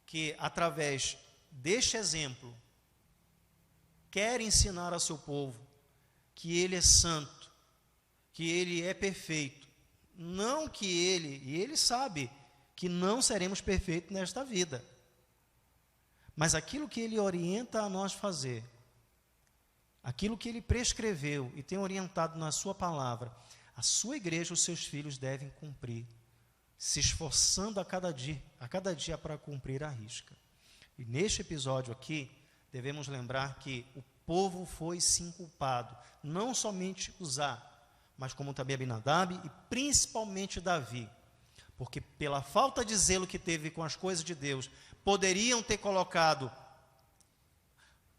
que através deste exemplo, quer ensinar ao seu povo que Ele é santo, que Ele é perfeito, não que e Ele sabe que não seremos perfeitos nesta vida. Mas aquilo que Ele orienta a nós fazer, aquilo que Ele prescreveu e tem orientado na sua palavra, a sua igreja, os seus filhos devem cumprir, se esforçando a cada dia para cumprir a risca. E neste episódio aqui, devemos lembrar que o povo foi sim culpado, não somente Uzá, mas como também Abinadab e principalmente Davi. Porque pela falta de zelo que teve com as coisas de Deus, poderiam ter colocado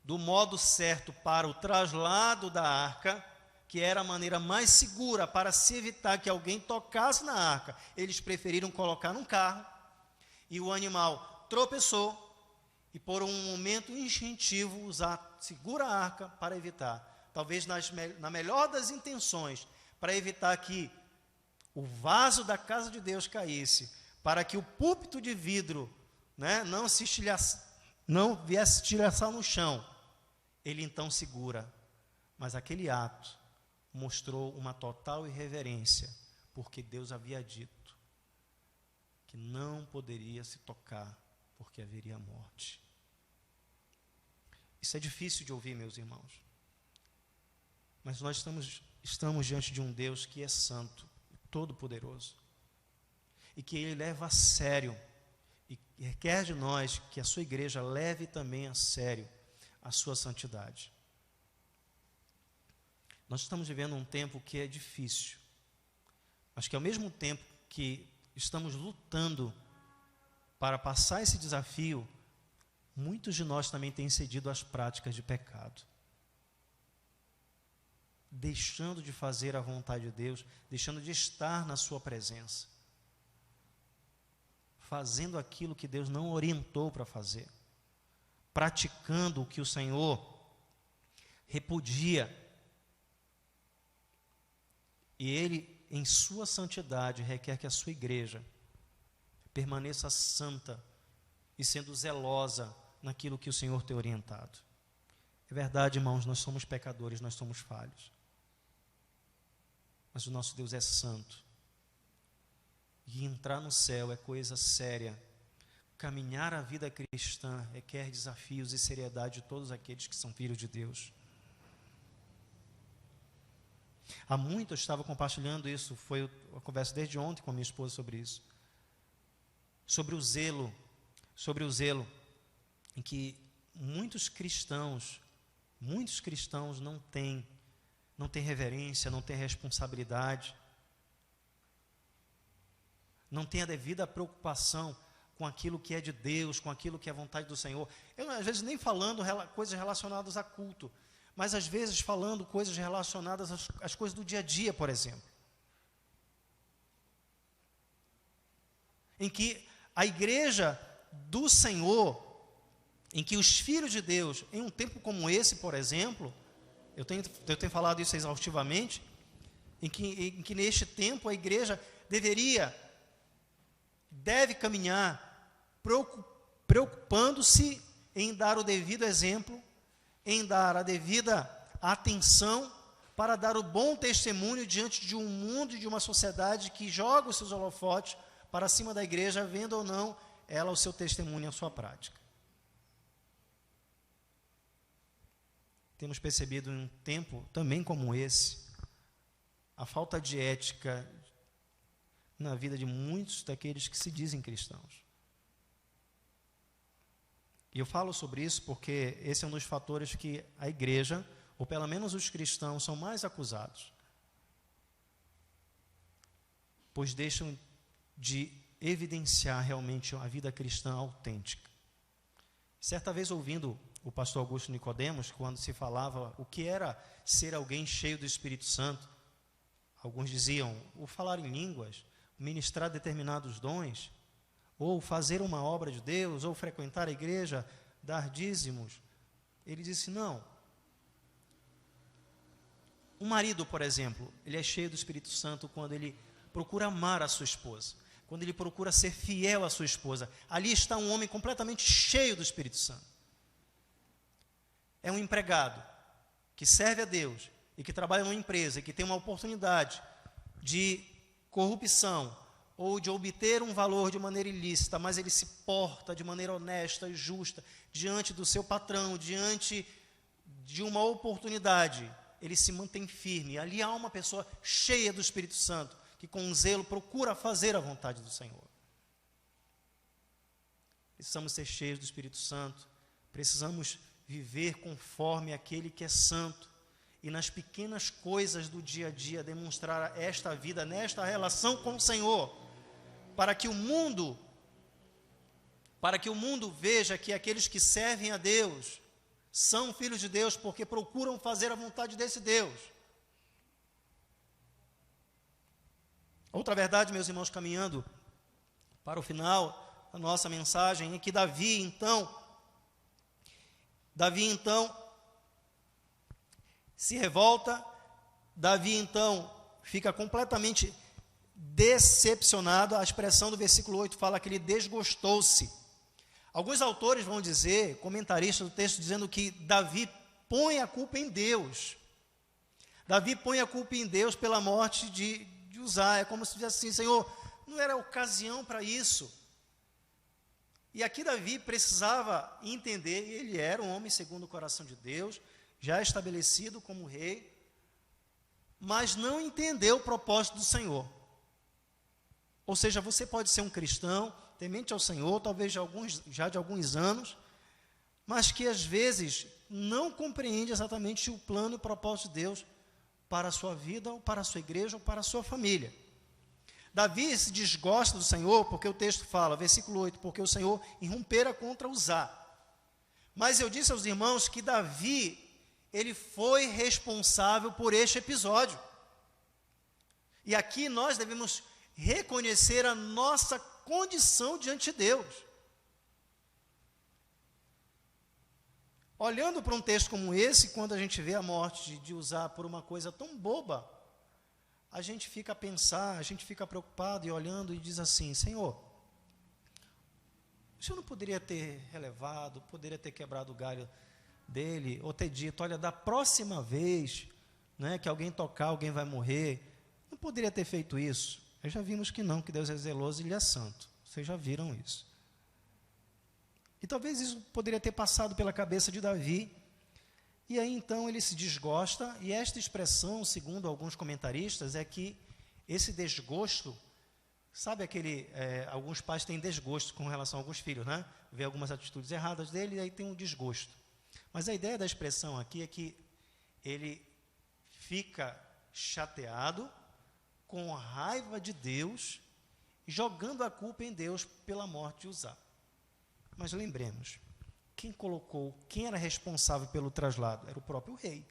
do modo certo para o traslado da arca, que era a maneira mais segura para se evitar que alguém tocasse na arca. Eles preferiram colocar num carro, e o animal tropeçou, e por um momento instintivo, segura a arca para evitar, talvez na melhor das intenções, para evitar que o vaso da casa de Deus caísse, para que o púlpito de vidro, não viesse estilhaçar no chão. Ele então segura, mas aquele ato mostrou uma total irreverência, porque Deus havia dito que não poderia se tocar, porque haveria morte. Isso é difícil de ouvir, meus irmãos, mas nós estamos diante de um Deus que é santo, todo-poderoso, e que Ele leva a sério, e requer de nós que a sua igreja leve também a sério a sua santidade. Nós estamos vivendo um tempo que é difícil, mas que ao mesmo tempo que estamos lutando para passar esse desafio, muitos de nós também têm cedido às práticas de pecado. deixando de fazer a vontade de Deus, deixando de estar na sua presença, fazendo aquilo que Deus não orientou para fazer, praticando o que o Senhor repudia. E Ele, em sua santidade, requer que a sua igreja permaneça santa e sendo zelosa naquilo que o Senhor tem orientado. É verdade, irmãos, nós somos pecadores, nós somos falhos. Mas o nosso Deus é santo. E entrar no céu é coisa séria. Caminhar a vida cristã requer desafios e seriedade de todos aqueles que são filhos de Deus. Há muito eu estava compartilhando isso, foi a conversa desde ontem com a minha esposa sobre isso. Sobre o zelo em que muitos cristãos não têm reverência, não têm responsabilidade, não têm a devida preocupação com aquilo que é de Deus, com aquilo que é vontade do Senhor. Eu, às vezes, nem falando coisas relacionadas a culto, mas às vezes falando coisas relacionadas às coisas do dia a dia, por exemplo. Em que a igreja do Senhor, em que os filhos de Deus, em um tempo como esse, por exemplo, eu tenho falado isso exaustivamente, em que neste tempo a igreja deve caminhar preocupando-se em dar o devido exemplo, em dar a devida atenção para dar o bom testemunho diante de um mundo e de uma sociedade que joga os seus holofotes para cima da igreja, vendo ou não ela o seu testemunho e a sua prática. Temos percebido em um tempo também como esse, a falta de ética na vida de muitos daqueles que se dizem cristãos. E eu falo sobre isso porque esse é um dos fatores que a igreja, ou pelo menos os cristãos, são mais acusados. Pois deixam de evidenciar realmente a vida cristã autêntica. Certa vez, ouvindo o pastor Augusto Nicodemos, quando se falava o que era ser alguém cheio do Espírito Santo, alguns diziam o falar em línguas, ministrar determinados dons, ou fazer uma obra de Deus, ou frequentar a igreja, dar dízimos. Ele disse, não. Um marido, por exemplo, ele é cheio do Espírito Santo quando ele procura amar a sua esposa, quando ele procura ser fiel à sua esposa. Ali está um homem completamente cheio do Espírito Santo. É um empregado que serve a Deus e que trabalha numa empresa e que tem uma oportunidade de corrupção ou de obter um valor de maneira ilícita, mas ele se porta de maneira honesta e justa diante do seu patrão, diante de uma oportunidade, ele se mantém firme. Ali há uma pessoa cheia do Espírito Santo, que com zelo procura fazer a vontade do Senhor. Precisamos ser cheios do Espírito Santo, precisamos viver conforme aquele que é santo, e nas pequenas coisas do dia a dia demonstrar esta vida, nesta relação com o Senhor, para que o mundo veja que aqueles que servem a Deus são filhos de Deus, porque procuram fazer a vontade desse Deus. Outra verdade, meus irmãos, caminhando para o final da nossa mensagem, é que Davi então se revolta, Davi então fica completamente decepcionado. A expressão do versículo 8 fala que ele desgostou-se. Alguns autores vão dizer, comentaristas do texto, dizendo que Davi põe a culpa em Deus. Davi põe a culpa em Deus pela morte de Uzá. É como se dissesse assim, Senhor, não era ocasião para isso. E aqui Davi precisava entender, e ele era um homem segundo o coração de Deus, já estabelecido como rei, mas não entendeu o propósito do Senhor. Ou seja, você pode ser um cristão, temente ao Senhor, talvez já de alguns anos, mas que às vezes não compreende exatamente o plano e o propósito de Deus para a sua vida, ou para a sua igreja, ou para a sua família. Davi se desgosta do Senhor, porque o texto fala, versículo 8, porque o Senhor irrompera contra Uzá. Mas eu disse aos irmãos que Davi, ele foi responsável por este episódio. E aqui nós devemos reconhecer a nossa condição diante de Deus. Olhando para um texto como esse, quando a gente vê a morte de Uzá por uma coisa tão boba, a gente fica a pensar, a gente fica preocupado e olhando e diz assim: Senhor, o Senhor não poderia ter relevado, poderia ter quebrado o galho dele, ou ter dito, olha, da próxima vez, né, que alguém tocar, alguém vai morrer. Não poderia ter feito isso. Já vimos que não, que Deus é zeloso e Ele é santo. Vocês já viram isso. E talvez isso poderia ter passado pela cabeça de Davi. E aí então ele se desgosta, e esta expressão, segundo alguns comentaristas, é que esse desgosto, sabe aquele, alguns pais têm desgosto com relação a alguns filhos, né? Vê algumas atitudes erradas dele e aí tem um desgosto. Mas a ideia da expressão aqui é que ele fica chateado, com raiva de Deus, jogando a culpa em Deus pela morte de Uzá. Mas lembremos, quem era responsável pelo traslado? Era o próprio rei.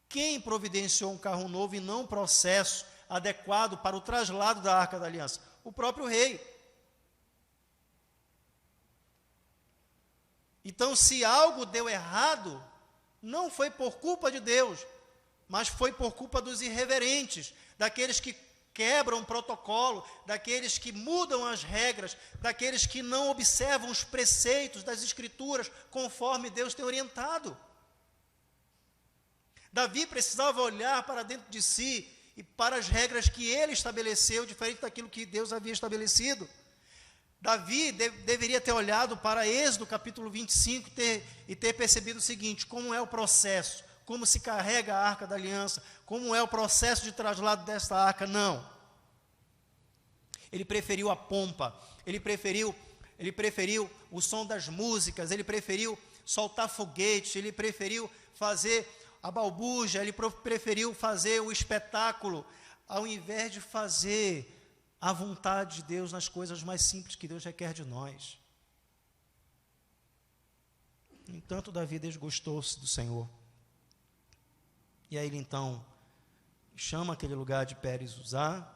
Quem providenciou um carro novo e não um processo adequado para o traslado da Arca da Aliança? O próprio rei. Então, se algo deu errado, não foi por culpa de Deus, mas foi por culpa dos irreverentes, daqueles que quebram o protocolo, daqueles que mudam as regras, daqueles que não observam os preceitos das Escrituras conforme Deus tem orientado. Davi precisava olhar para dentro de si e para as regras que ele estabeleceu, diferente daquilo que Deus havia estabelecido. Davi deveria ter olhado para Êxodo capítulo 25 e ter percebido o seguinte: como é o processo, como se carrega a Arca da Aliança, como é o processo de traslado desta arca. Não. Ele preferiu a pompa, ele preferiu o som das músicas, ele preferiu soltar foguete, ele preferiu fazer a balbúrdia, ele preferiu fazer o espetáculo, ao invés de fazer a vontade de Deus nas coisas mais simples que Deus requer de nós. No entanto, Davi desgostou-se do Senhor. E aí ele então chama aquele lugar de Pérez Uzá.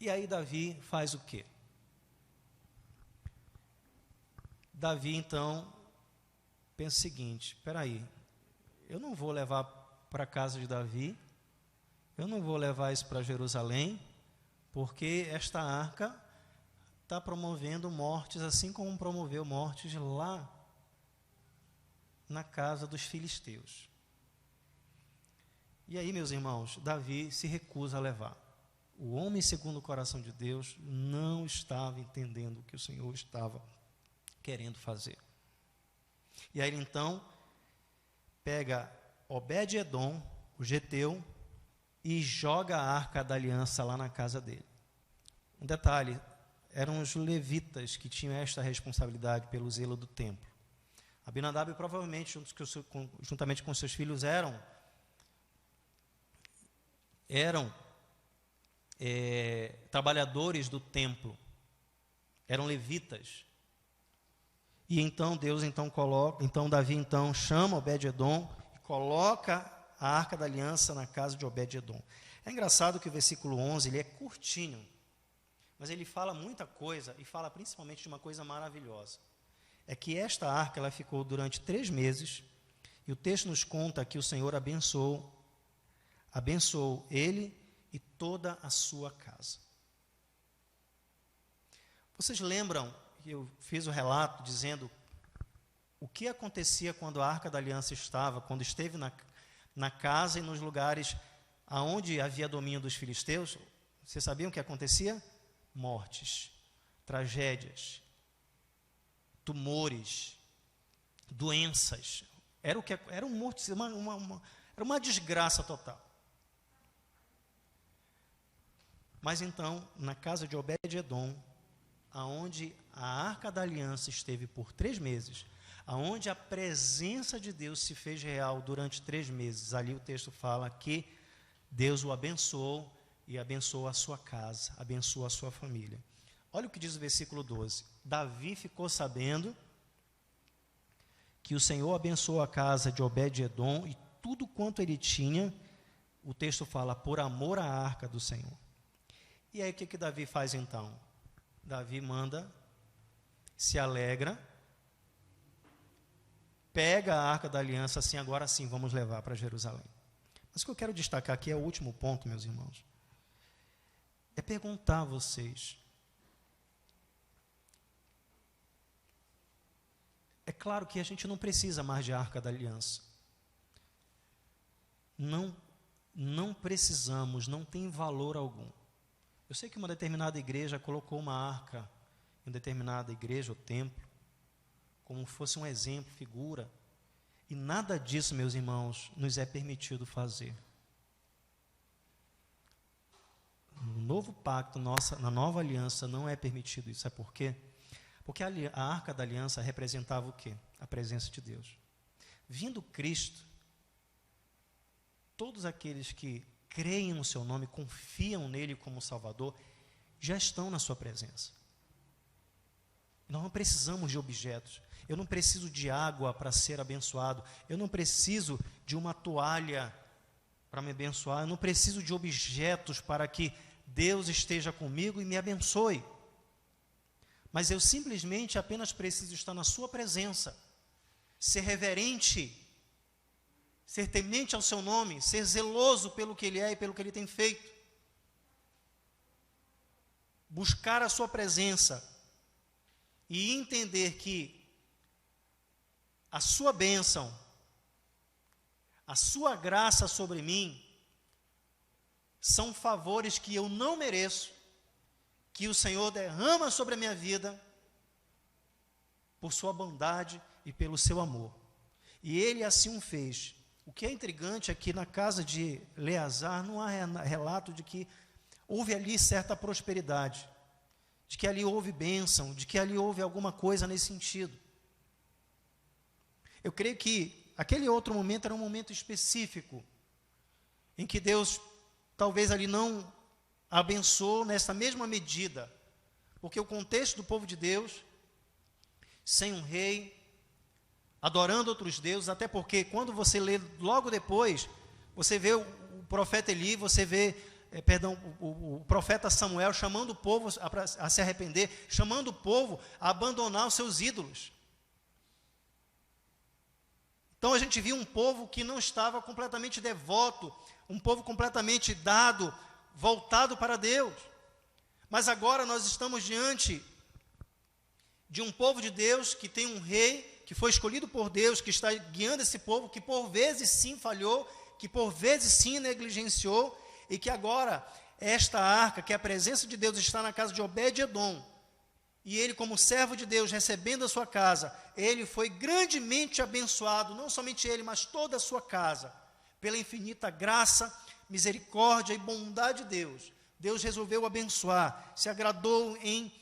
E aí Davi faz o quê? Davi então pensa o seguinte: espera aí, eu não vou levar para a casa de Davi, eu não vou levar isso para Jerusalém, porque esta arca está promovendo mortes, assim como promoveu mortes lá na casa dos filisteus. E aí, meus irmãos, Davi se recusa a levar. O homem segundo o coração de Deus não estava entendendo o que o Senhor estava querendo fazer. E aí ele então pega Obed-edom, o geteu, e joga a Arca da Aliança lá na casa dele. Um detalhe, eram os levitas que tinham esta responsabilidade pelo zelo do templo. Abinadab provavelmente, juntamente com seus filhos, eram trabalhadores do templo, eram levitas. E então Davi então chama Obed-edom e coloca a Arca da Aliança na casa de Obed-edom. É engraçado que o versículo 11, ele é curtinho, mas ele fala muita coisa, e fala principalmente de uma coisa maravilhosa. É que esta arca ela ficou durante 3 meses, e o texto nos conta que o Senhor abençoou ele e toda a sua casa. Vocês lembram que eu fiz o relato dizendo o que acontecia quando a Arca da Aliança quando esteve na casa e nos lugares aonde havia domínio dos filisteus? Vocês sabiam o que acontecia? Mortes, tragédias, tumores, doenças. Era uma desgraça total. Mas então, na casa de Obed-edom, aonde a Arca da Aliança esteve por 3 meses, aonde a presença de Deus se fez real durante 3 meses, ali o texto fala que Deus o abençoou e abençoou a sua casa, abençoou a sua família. Olha o que diz o versículo 12. Davi ficou sabendo que o Senhor abençoou a casa de Obed-edom e tudo quanto ele tinha, o texto fala, por amor à arca do Senhor. E aí o que Davi faz então? Davi manda, se alegra, pega a arca da aliança, assim, agora sim, vamos levar para Jerusalém. Mas o que eu quero destacar aqui é o último ponto, meus irmãos. É perguntar a vocês. É claro que a gente não precisa mais de arca da aliança. Não precisamos, não tem valor algum. Eu sei que uma determinada igreja colocou uma arca em determinada igreja ou templo, como fosse um exemplo, figura. E nada disso, meus irmãos, nos é permitido fazer. No novo pacto, na nova aliança, não é permitido isso. Sabe por quê? Porque a arca da aliança representava o quê? A presença de Deus. Vindo Cristo, todos aqueles que creem no seu nome, confiam nele como Salvador, já estão na sua presença. Nós não precisamos de objetos. Eu não preciso de água para ser abençoado. Eu não preciso de uma toalha para me abençoar. Eu não preciso de objetos para que Deus esteja comigo e me abençoe. Mas eu simplesmente apenas preciso estar na sua presença, ser reverente, ser temente ao seu nome, ser zeloso pelo que ele é e pelo que ele tem feito. Buscar a sua presença e entender que a sua bênção, a sua graça sobre mim, são favores que eu não mereço, que o Senhor derrama sobre a minha vida, por sua bondade e pelo seu amor. E ele assim o fez. O que é intrigante é que na casa de Eleazar não há relato de que houve ali certa prosperidade, de que ali houve bênção, de que ali houve alguma coisa nesse sentido. Eu creio que aquele outro momento era um momento específico, em que Deus talvez ali não abençoou nessa mesma medida, porque o contexto do povo de Deus, sem um rei, adorando outros deuses, até porque quando você lê logo depois, você vê o profeta Eli, você vê, o profeta Samuel chamando o povo a se arrepender, chamando o povo a abandonar os seus ídolos. Então a gente viu um povo que não estava completamente devoto, um povo completamente dado, voltado para Deus. Mas agora nós estamos diante de um povo de Deus que tem um rei, que foi escolhido por Deus, que está guiando esse povo, que por vezes sim falhou, que por vezes sim negligenciou, e que agora esta arca, que a presença de Deus está na casa de Obed-edom, e ele como servo de Deus, recebendo a sua casa, ele foi grandemente abençoado, não somente ele, mas toda a sua casa, pela infinita graça, misericórdia e bondade de Deus. Deus resolveu abençoar, se agradou em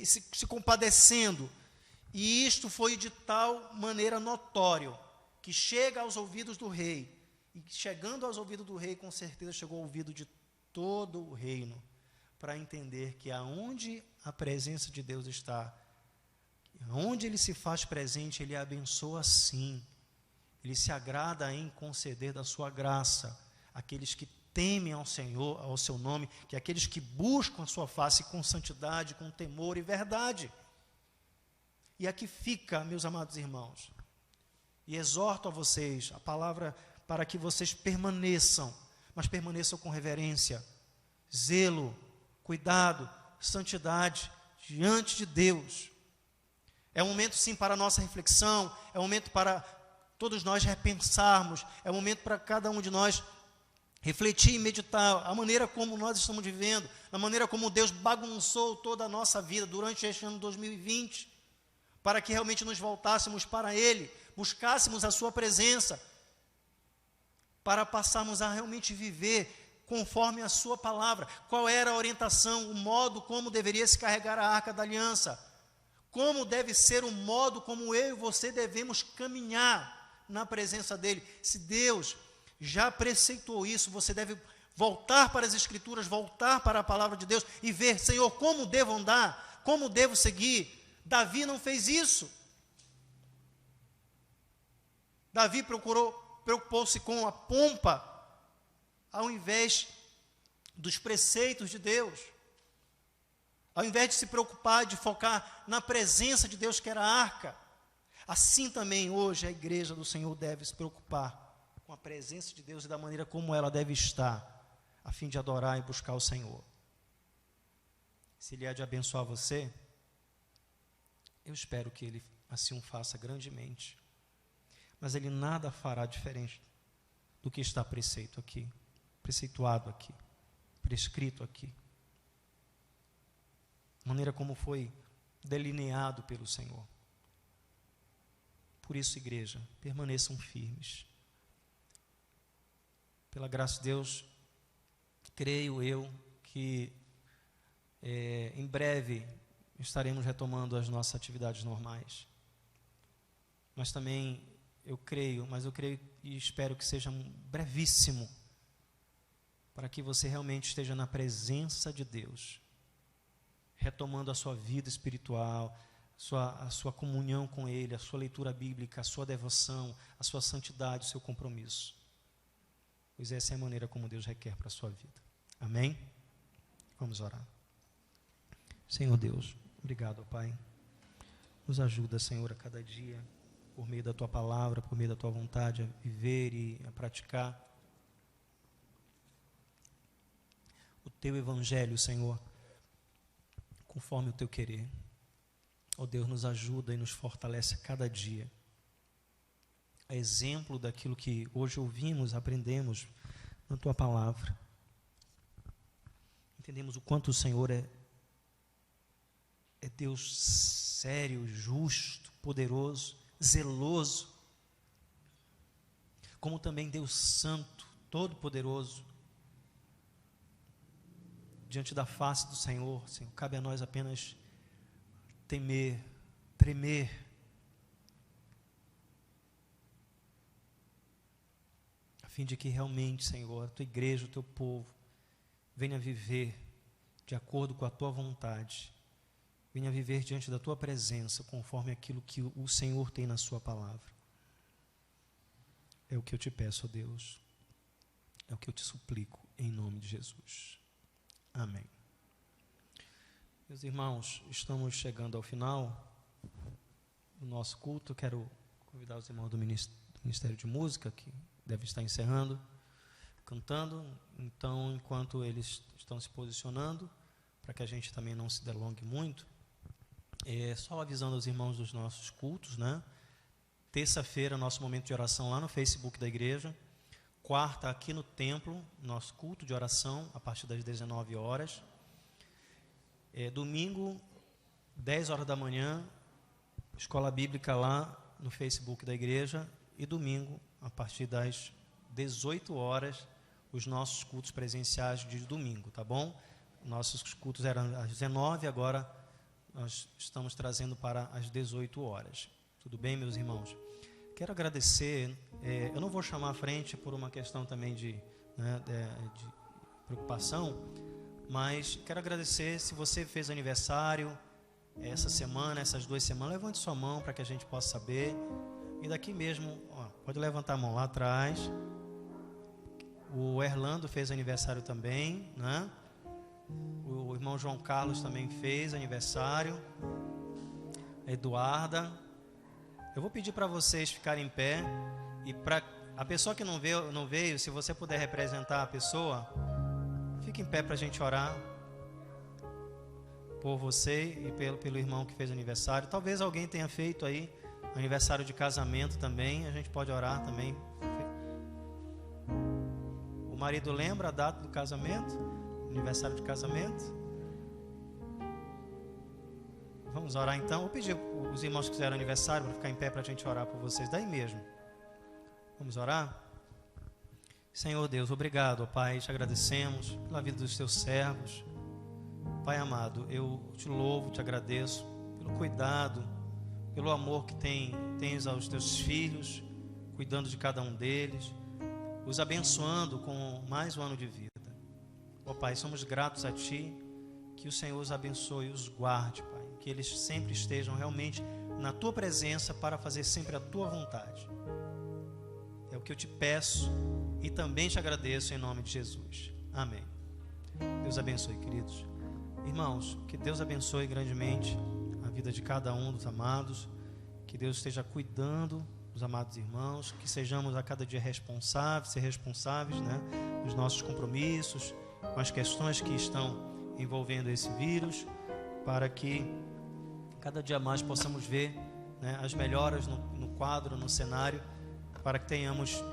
se compadecendo, e isto foi de tal maneira notório, que chega aos ouvidos do rei, e chegando aos ouvidos do rei, com certeza chegou ao ouvido de todo o reino, para entender que aonde a presença de Deus está, onde Ele se faz presente, Ele abençoa sim, Ele se agrada em conceder da sua graça, aqueles que temem ao Senhor, ao seu nome, que aqueles que buscam a sua face com santidade, com temor e verdade. E aqui fica, meus amados irmãos, e exorto a vocês, a palavra para que vocês permaneçam, mas permaneçam com reverência, zelo, cuidado, santidade, diante de Deus. É um momento sim para a nossa reflexão, é um momento para todos nós repensarmos, é um momento para cada um de nós refletir e meditar a maneira como nós estamos vivendo, a maneira como Deus bagunçou toda a nossa vida durante este ano 2020, para que realmente nos voltássemos para Ele, buscássemos a sua presença, para passarmos a realmente viver conforme a sua palavra. Qual era a orientação, o modo como deveria se carregar a arca da aliança, como deve ser o modo como eu e você devemos caminhar na presença dEle. Se Deus já preceitou isso, você deve voltar para as Escrituras, voltar para a palavra de Deus e ver, Senhor, como devo andar, como devo seguir. Davi não fez isso. Davi preocupou-se com a pompa, ao invés dos preceitos de Deus. Ao invés de se preocupar, de focar na presença de Deus, que era a arca. Assim também hoje a igreja do Senhor deve se preocupar com a presença de Deus e da maneira como ela deve estar, a fim de adorar e buscar o Senhor. Se Ele há de abençoar você, eu espero que Ele assim o faça grandemente. Mas Ele nada fará diferente do que está preceituado aqui, prescrito aqui. Maneira como foi delineado pelo Senhor. Por isso, igreja, permaneçam firmes. Pela graça de Deus, creio eu que em breve estaremos retomando as nossas atividades normais. Mas também eu creio e espero que seja brevíssimo, para que você realmente esteja na presença de Deus, retomando a sua vida espiritual, a sua comunhão com Ele, a sua leitura bíblica, a sua devoção, a sua santidade, o seu compromisso. Pois essa é a maneira como Deus requer para a sua vida. Amém? Vamos orar. Senhor Deus, obrigado, Pai. Nos ajuda, Senhor, a cada dia, por meio da Tua palavra, por meio da Tua vontade, a viver e a praticar o Teu Evangelho, Senhor, conforme o Teu querer. Ó Deus, nos ajuda e nos fortalece a cada dia. A exemplo daquilo que hoje ouvimos, aprendemos na Tua palavra. Entendemos o quanto o Senhor é Deus sério, justo, poderoso, zeloso, como também Deus santo, todo-poderoso. Diante da face do Senhor, cabe a nós apenas temer, tremer, a fim de que realmente, Senhor, a Tua igreja, o Teu povo, venha viver de acordo com a Tua vontade, venha viver diante da Tua presença, conforme aquilo que o Senhor tem na Sua palavra. É o que eu te peço, ó Deus, é o que eu te suplico, em nome de Jesus. Amém. Meus irmãos, estamos chegando ao final do nosso culto. Eu quero convidar os irmãos do Ministério de Música, que devem estar encerrando, cantando. Então, enquanto eles estão se posicionando, para que a gente também não se delongue muito, só avisando aos irmãos dos nossos cultos, né? Terça-feira, nosso momento de oração lá no Facebook da igreja. Quarta, aqui no templo, nosso culto de oração, a partir das 19 horas. Domingo, 10 horas da manhã, escola bíblica lá no Facebook da igreja. E domingo, a partir das 18 horas, os nossos cultos presenciais de domingo, tá bom? Nossos cultos eram às 19, agora nós estamos trazendo para as 18 horas. Tudo bem, meus irmãos? Quero agradecer, eu não vou chamar à frente por uma questão também de preocupação, mas quero agradecer se você fez aniversário essa semana, essas 2 semanas, levante sua mão para que a gente possa saber. E daqui mesmo, pode levantar a mão lá atrás. O Erlando fez aniversário também, né? O irmão João Carlos também fez aniversário. A Eduarda. Eu vou pedir para vocês ficarem em pé. E para a pessoa que não veio, se você puder representar a pessoa, fique em pé para a gente orar por você e pelo irmão que fez aniversário. Talvez alguém tenha feito aí aniversário de casamento também. A gente pode orar também. O marido lembra a data do casamento? Aniversário de casamento? Vamos orar então. Vou pedir os irmãos que fizeram aniversário para ficar em pé para a gente orar por vocês. Daí mesmo. Vamos orar? Senhor Deus, obrigado, ó Pai. Te agradecemos pela vida dos teus servos. Pai amado, eu te louvo, te agradeço pelo cuidado, pelo amor que tens aos teus filhos, cuidando de cada um deles, os abençoando com mais um ano de vida. Ó Pai, somos gratos a Ti, que o Senhor os abençoe e os guarde, Pai, que eles sempre estejam realmente na Tua presença para fazer sempre a Tua vontade. que eu te peço e também te agradeço em nome de Jesus. Amém. Deus abençoe, queridos. Irmãos, que Deus abençoe grandemente a vida de cada um dos amados. Que Deus esteja cuidando dos amados irmãos. Que sejamos a cada dia responsáveis, né, nos nossos compromissos, com as questões que estão envolvendo esse vírus, para que cada dia mais possamos ver, né, as melhoras no quadro, no cenário, para que tenhamos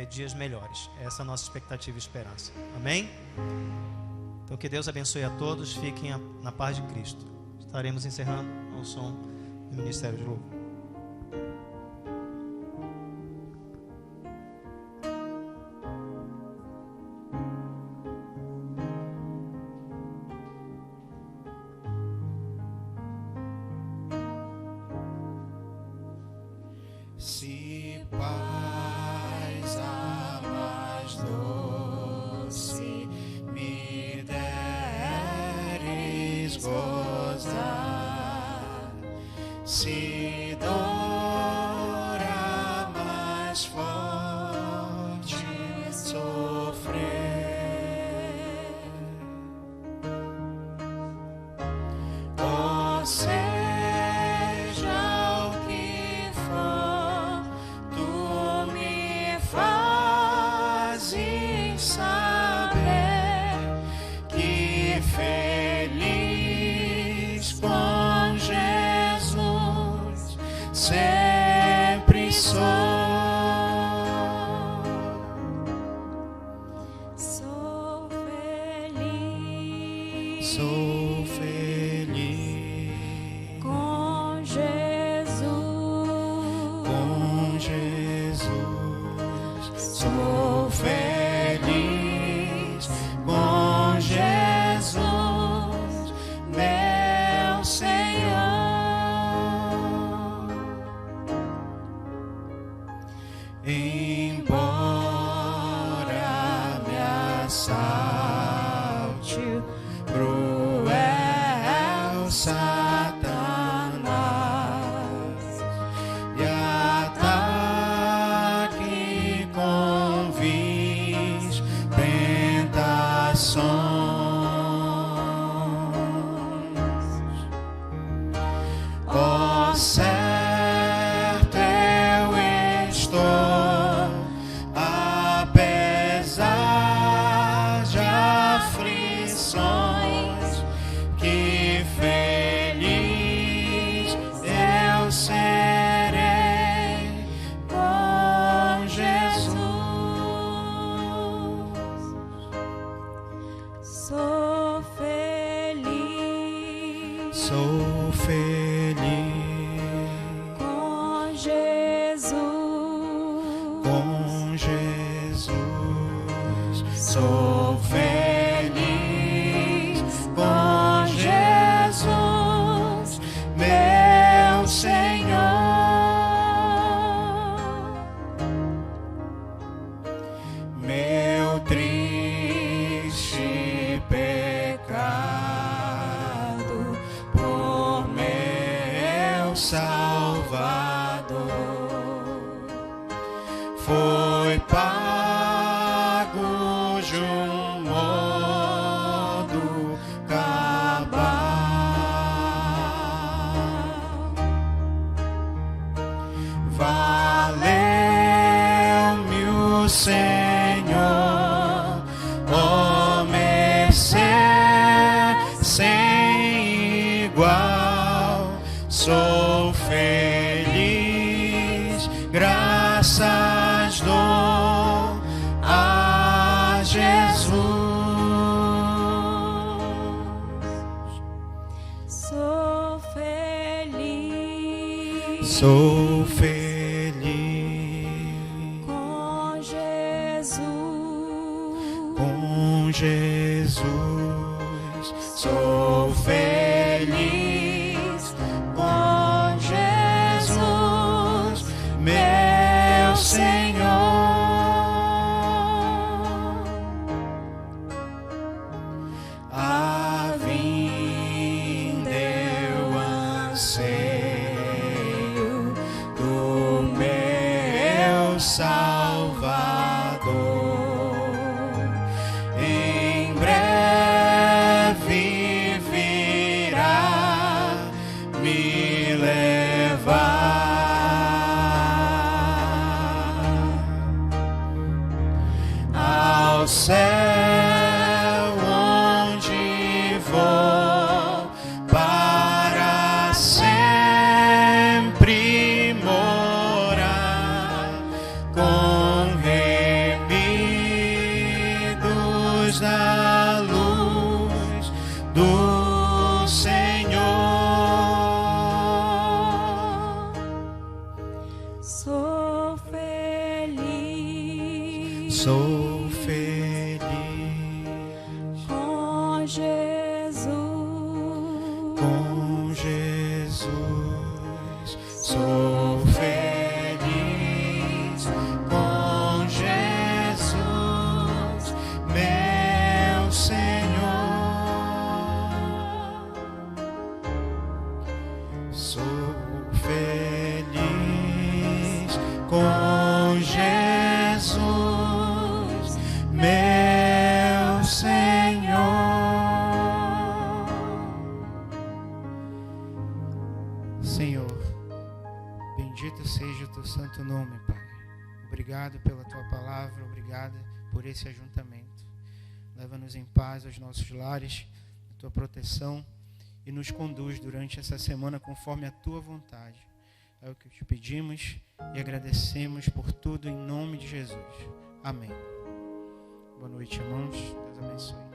dias melhores. Essa é a nossa expectativa e esperança. Amém? Então que Deus abençoe a todos. Fiquem na paz de Cristo. Estaremos encerrando ao som do Ministério de Louvor. Se paz a mais doce me deres gozar, se dor a mais forte sofrer, ó seja o que for, tu me fazes saber que feliz com Jesus sempre sou. Sou feliz. Sou feliz Com Jesus. com Jesus. Sou feliz com Jesus, meu Senhor. Embora me assalte o cruel Satanás e ataque com vis tentações, ó certo eu estou, apesar de aflições, que feliz eu serei com Jesus. Sou feliz. Sou feliz Com Jesus. com Jesus. Sou feliz com Jesus, meu Senhor. Meu triste pecado por meu Salvador foi pago de um modo cabal. Valeu-me o Senhor, ó mercê sem igual. Sou feliz, graças dou a Jesus. Sou feliz. Sou feliz Com Jesus. com Jesus. Sou feliz com Jesus, meu Senhor. A vinda eu anseio do meu Salvador. do Senhor. Sou feliz. Sou feliz com Jesus. com Jesus. Sou feliz com Jesus, meu Senhor. Sou feliz com Jesus, meu Senhor. Senhor, bendito seja o teu santo nome, Pai. Obrigado pela tua palavra, obrigado por esse ajuntamento. Leva-nos em paz aos nossos lares, a tua proteção, e nos conduz durante essa semana conforme a tua vontade. É o que te pedimos e agradecemos por tudo em nome de Jesus. Amém. Boa noite, irmãos. Deus abençoe.